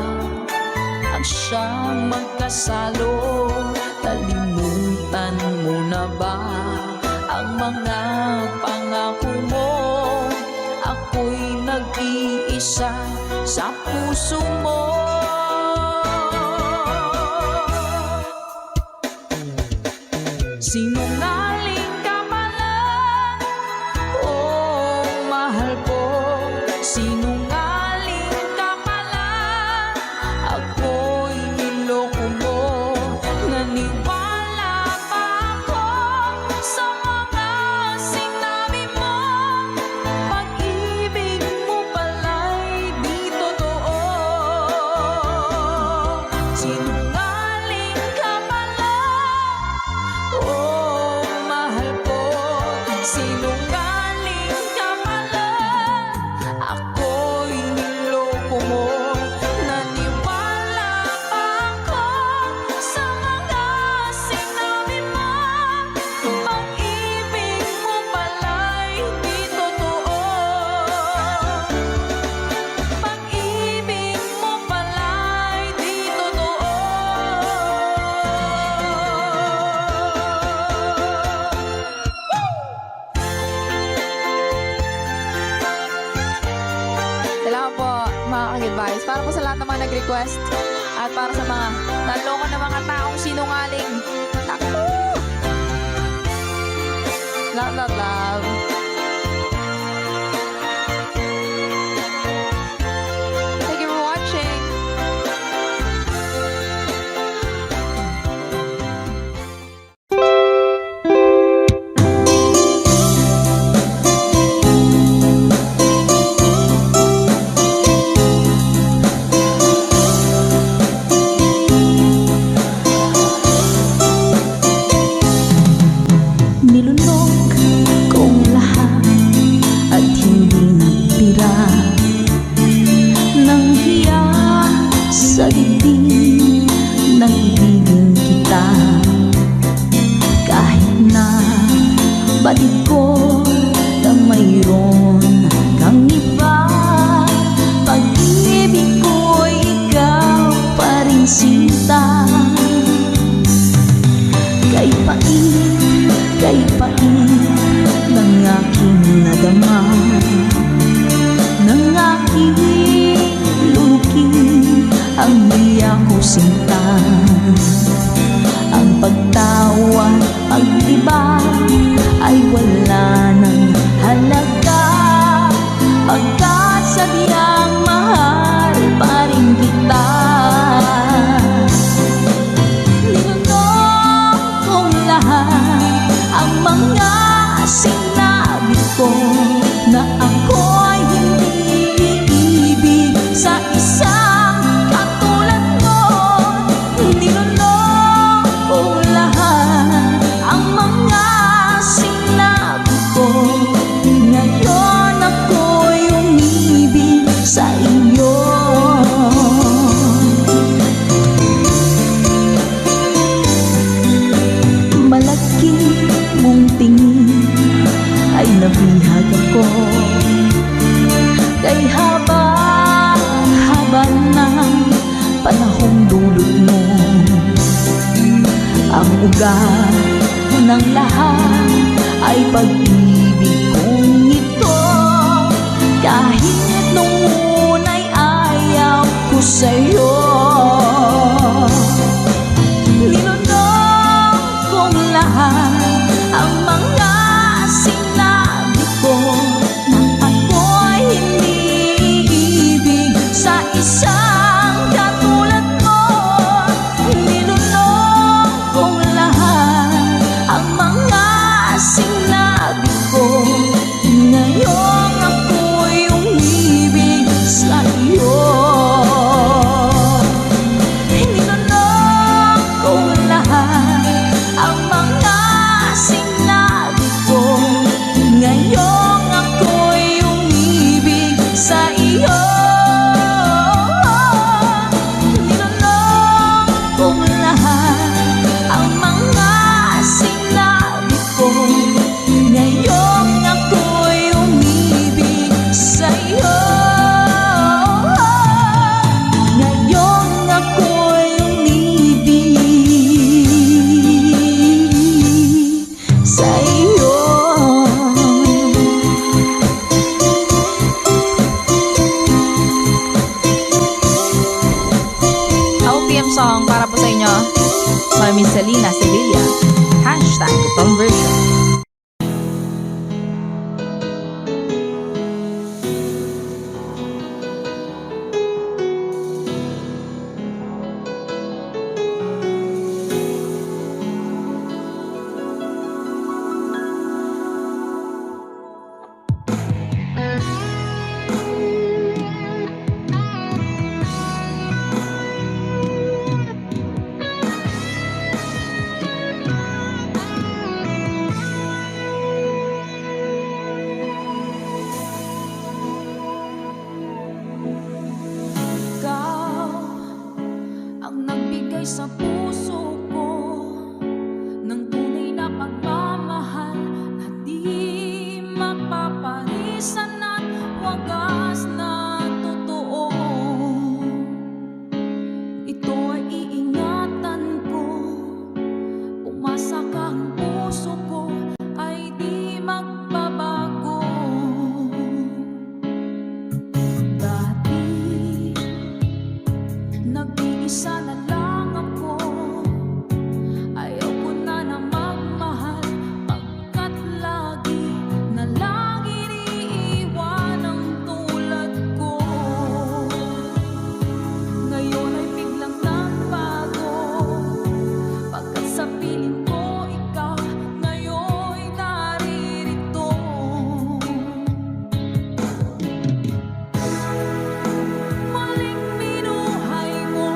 ang siyang magkasalo. Kalimutan mo na ba ang mga pangako mo? Ako'y nag-iisa sa puso mo. Sinungaling ka pala, oh mahal ko. Sinungaling ka pala, ako'y niloko mo. Naniwala pa ako sa mga sinabi mo. Pag-ibig mo pala'y di totoo. Sinungaling ka pala, oh mahal ko. Sinungaling ka pala, ako'y niloko mo. Naniwala pa ako sa mga sinabi mo. Pag-ibig mo pala'y di totoo. Pag-ibig mo pala'y di totoo. Salamat po mga ka-advice. Para po sa lahat ng mga nag-request at para sa mga naloko na mga taong sinungaling. Naku! Love, love, love. Thank you for watching. Nilunok kong lahat at hindi nagtira ng hiya sa dibdib ng ibigin kita. Kahit na batid ko na mayroon kang iba, pag-ibig ko'y ikaw pa rin sinta. Kay pait ng aking nadama, ng aking lulukin ang hiya ko sinta. Ang pagtawa, pagdiba ay wala ng halaga, pagkat sadyang mahal pa rin kita. Nilunok kong lahat ang mga sinabi ko na ako'y hindi iibig sa isang katulad mo. Nilunok kong lahat ang mga sinabi ko. Ngayon ako'y umibig sa iyo. Malaki mong tingin ay nabihag ako. Kay haba ng panahong dulot mo, ang ugat ng lahat ay pag-ibig kong ito. Kahit nung una'y ayaw ko sa'yo, nilunok kong lahat ang mga sinabi ko na ako'y hindi ibig sa isang katulad mo. song para po sa inyo. Mami Selena Sevilla. Hashtag conversion. Ikaw ang nagbigay sa puso ko ng tunay na pagmamahal na di mapaparisan at wagas na totoo. Ito ay iingatan ko, umasa ka ang puso ko ay di magbabago. Dati nag-iisa na lang ako, ayaw ko na na magmahal, pagkat lagi na lang iniiwan ang tulad ko. Ngayon ay biglang nagbago, pagkat sa piling ko ikaw ngayon naririto. Maling minuhay mo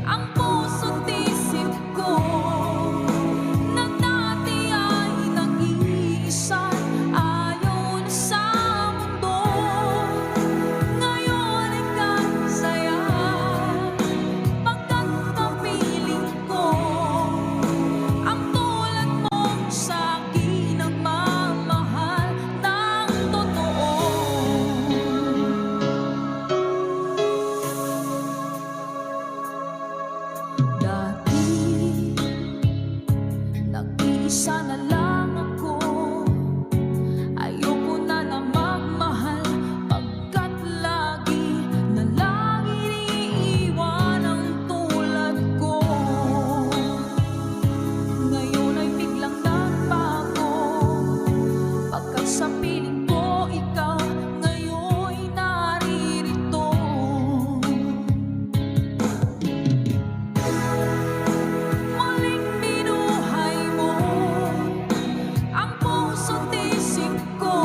ang puso't isip ko, na dati ay nag-iisa, ayaw na sa mundo. Ngayon ika'y saya, pagkat kapiling ko ang tulad mong sa'kin ang mamahal ng totoo. Dati nag-iisa na lang ako, ayoko na na magmahal, pagkat lagi na lang iniiwan ang tulad ko. Ngayon ay biglang nagbago, pagkat sa piling ko ikaw ngayon naririto. Maling minuhay mo ang puso't isip ko,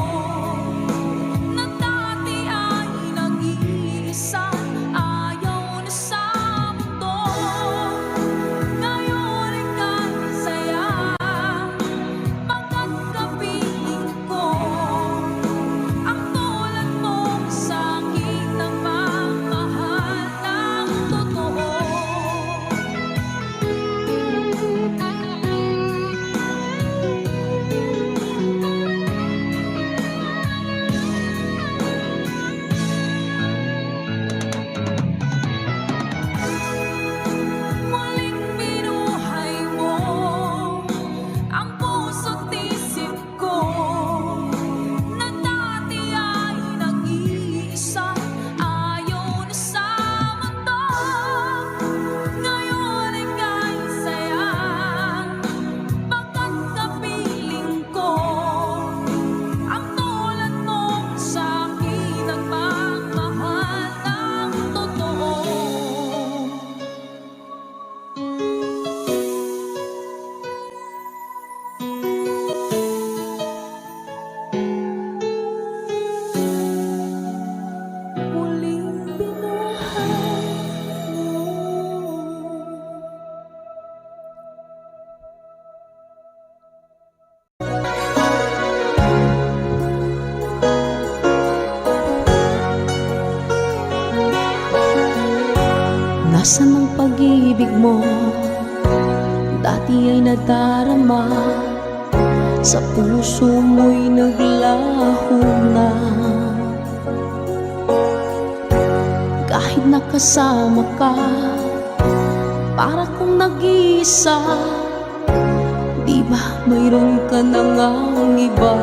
na dati ay nag-iisa, ayaw na sa mundo. Ngayon ika'y saya, pagkat kapiling ko ang tulad mong sa'kin ang mamahal ng totoo. Maling minuhay mo ang puso't isip ko, na dati ay nag-iisa, ayaw na sa mundo. Ngayon ika'y saya, pagkat kapiling ko ang tulad mong sa'kin ang magmahal ng totoo. Muling binuhay mo. Nasaan ang pag-ibig mo? Dati ay nadarama, sa puso mo'y naglaho na. Kahit nakasama ka, para kong nag-iisa, di ba mayroon ka na ngang iba?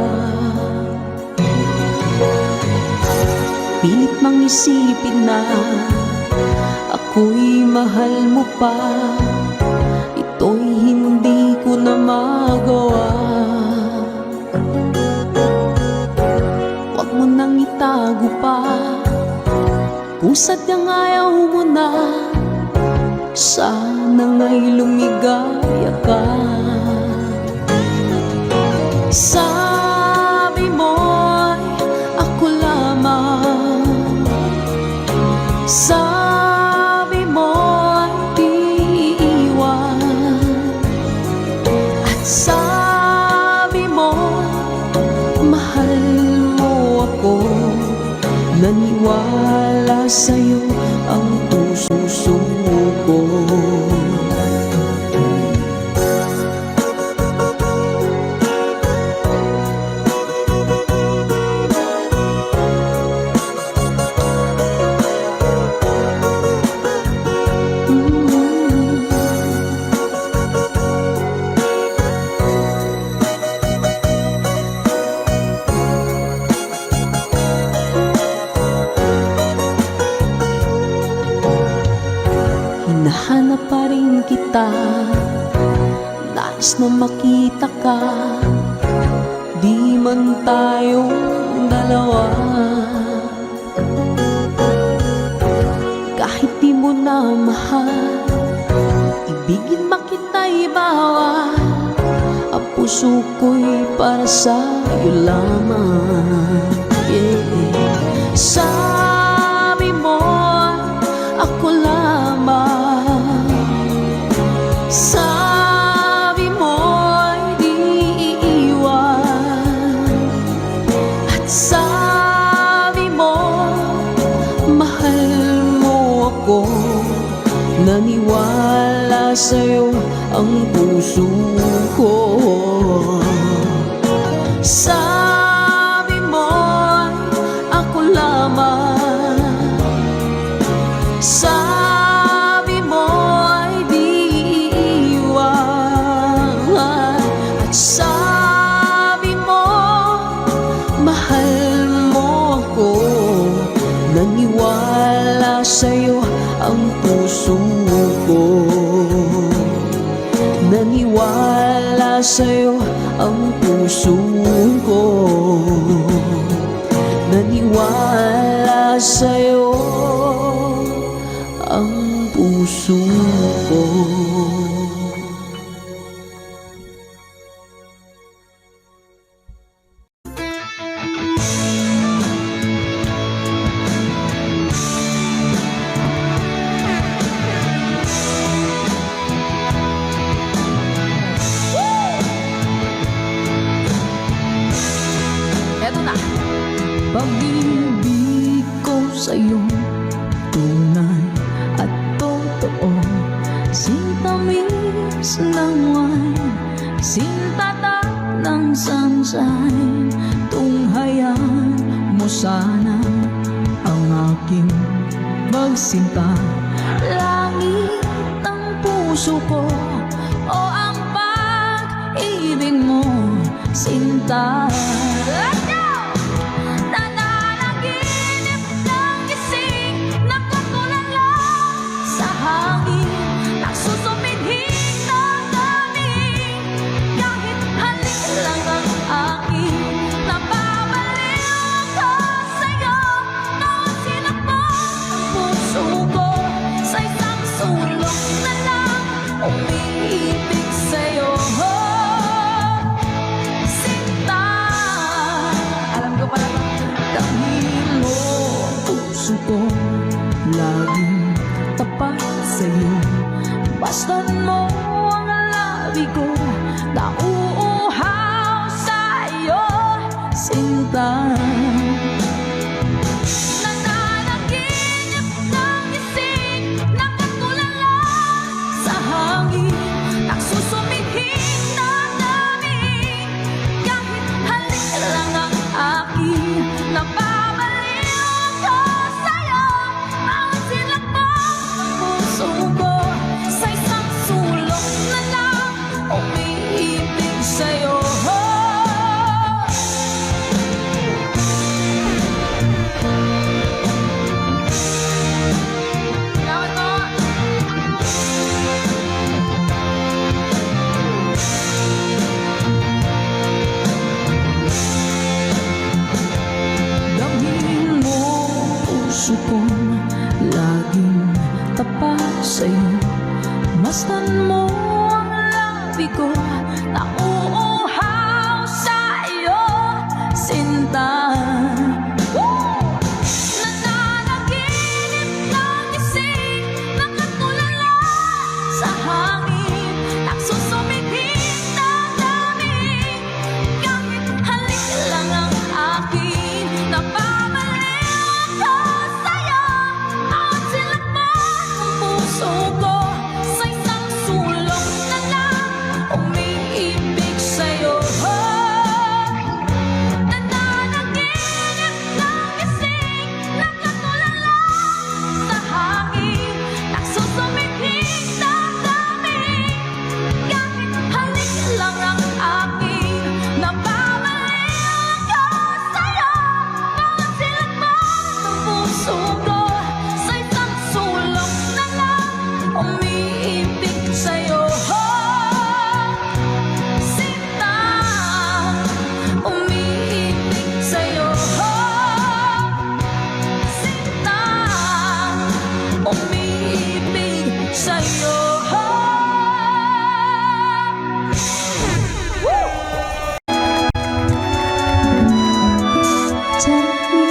Pilit mang isipin na ako'y mahal mo pa, ito'y hindi ko na magawa. Huwag mo nang itago pa, kung sadyang ayaw mo na, sana nga'y lumigaya ka. Sabi mo'y ako lamang, sabi mo'y di iiwan, at sabi mo mahal mo ako. Naniwala sa'yo ang puso ko. Hinahanap pa rin kita, nais na makita ka, di man tayong dalawa. Kahit di mo na mahal, ibigin makita'y bawal, ang puso ko'y para sa'yo lamang. Sabi mo ako lamang, sabi mo'y di iiwan, at sabi mo mahal mo ako. Naniwala sa'yo ang puso ko. Sabi mo'y ako lamang, sabi mo'y di iiwan, at sabi mo mahal mo ako. Naniwala sa'yo ang puso ko. Naniwala sa'yo ang puso ko. Naniwala sa'yo ang puso ko. Eto na. Pag-ibig ko sa'yo tunay at totoo, sintamis ng wine, sintatak ng sunshine. Tunghayaan mo sana ang aking magsinta, langit ng puso ko o ang pag-ibig mo, sinta. Let's go! Nananaginip ng gising, nakatulala sa hangin, nagsusumidhing ng damig, kahit halik lang ang akin. Napabaliw ako sa'yo, noon sinakpan ang puso ko, sa isang sulok na lang umiibig sa'yo. Sinta, alam ko pala dahil mo puso ko laging tapat sa'yo. Basta't mo ang labi ko, nauuhaw sa'yo, sinta. Nananaginip ng gising, nakatulala sa hangin, nagsusumidhing ng damig, kahit halik lang ang akin. Napabaliw ako sa'yo, bawat silakbong ng puso ko, sa isang sulok puso kong laging tapat sa'yo. Masdan mo ang labi ko, nauuhaw sa'yo, sinta. Nananaginip ng gising, nakatulala sa hangin, nagsusumikip ng daming, kahit halik lang ang akin. Napamaliw ako sa'yo, bawat silakbot ng puso ko, sa isang sulok na lang umiibig sa'yo. Nananaginip ng gising, nakatulala sa hangin, nagsusumikip ng daming, kahit halik lang ang akin. Napamaliw ako sa'yo, bawat silakbot ng puso ko, sa isang sulok na lang umiibig sa'yo. Sinta, umiibig sa'yo. Sinta, umiibig sa'yo. Take me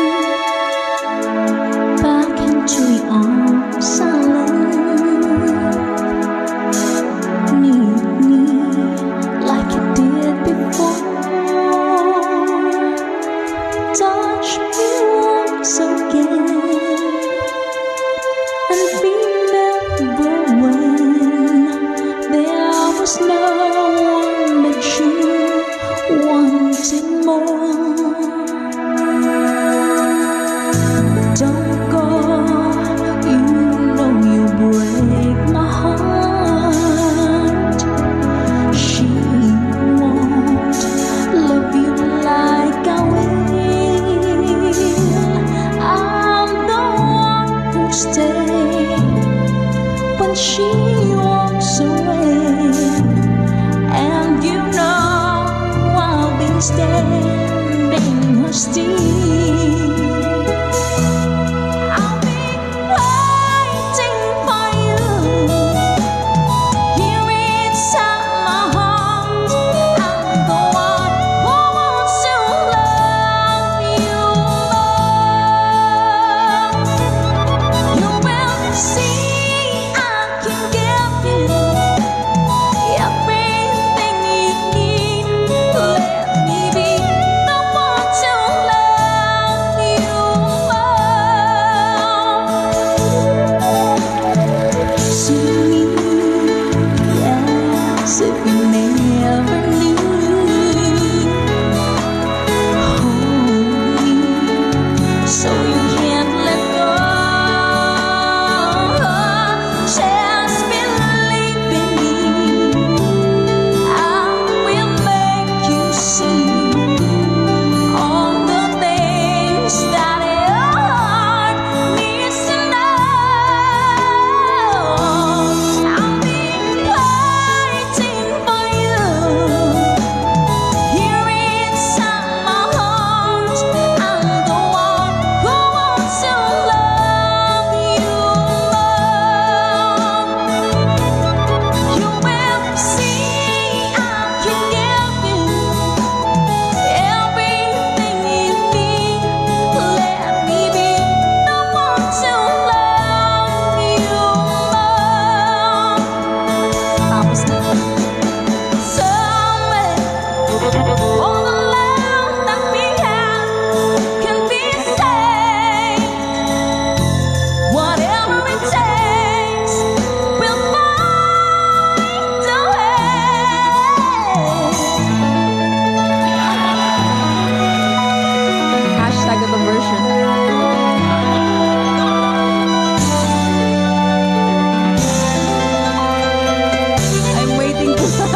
back into your arms, need me like you did before. Touch me once again and remember when there was no one but you wanted more. Don't go, you know you break my heart. She won't love you like I will. I'm the one who stays when she walks away, and you know I'll be standing her still. I'll be waiting for you here inside my heart. I'm the one who wants to love you more. You will see I can give you everything you need. Let me be the one to love you more. See me as if you never knew. Hold me so you can't let go. Just believe in me, I will make you see all the things that your heart needs to know. I'll be waiting for you here inside my heart. I'm the one who wants to love you more. You will see I can give you everything you need. Let me be the one to love you more. Tapos na. Somewhere, all the love that we have can be saved. Whatever it takes, we'll find a Hashtag the version. I'm waiting for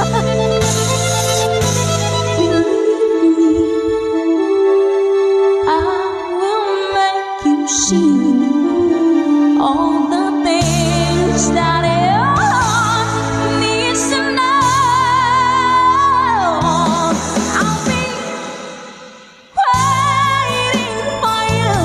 I will make you see all the things that your heart needs to know. I'll be waiting for you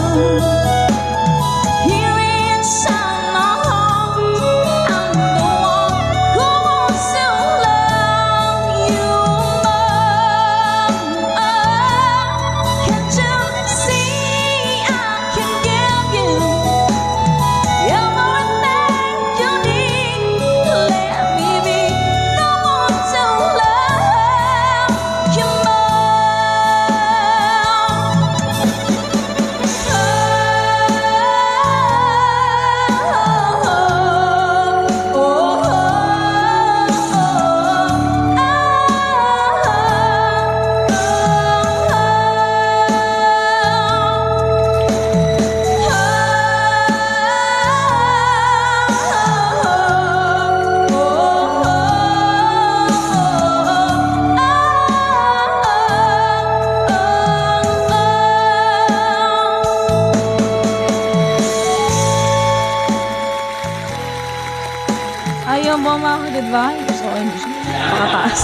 bumama ako, goodbye. Gusto ko yun. Pakataas.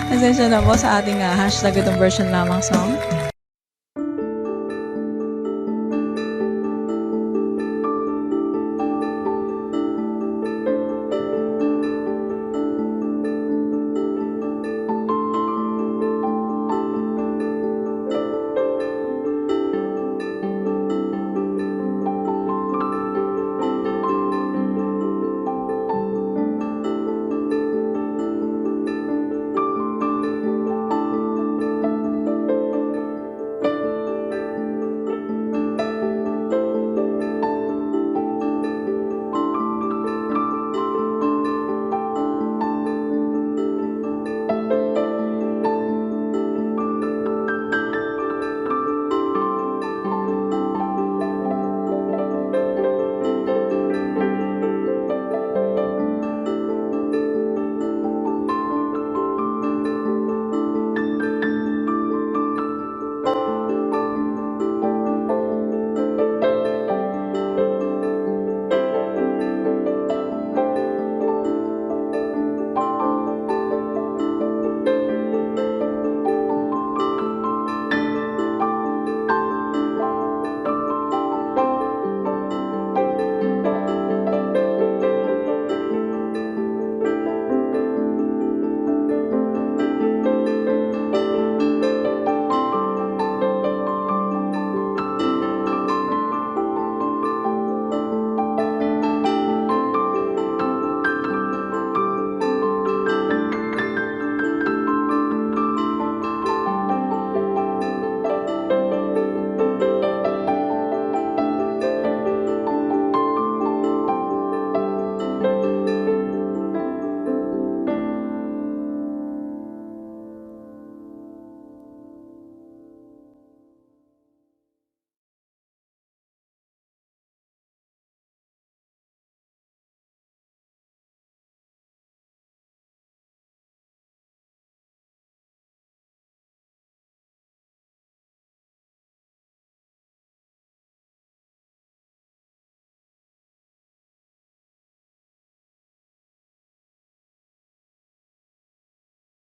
Pasensya na po sa ating hashtag itong version lamang song.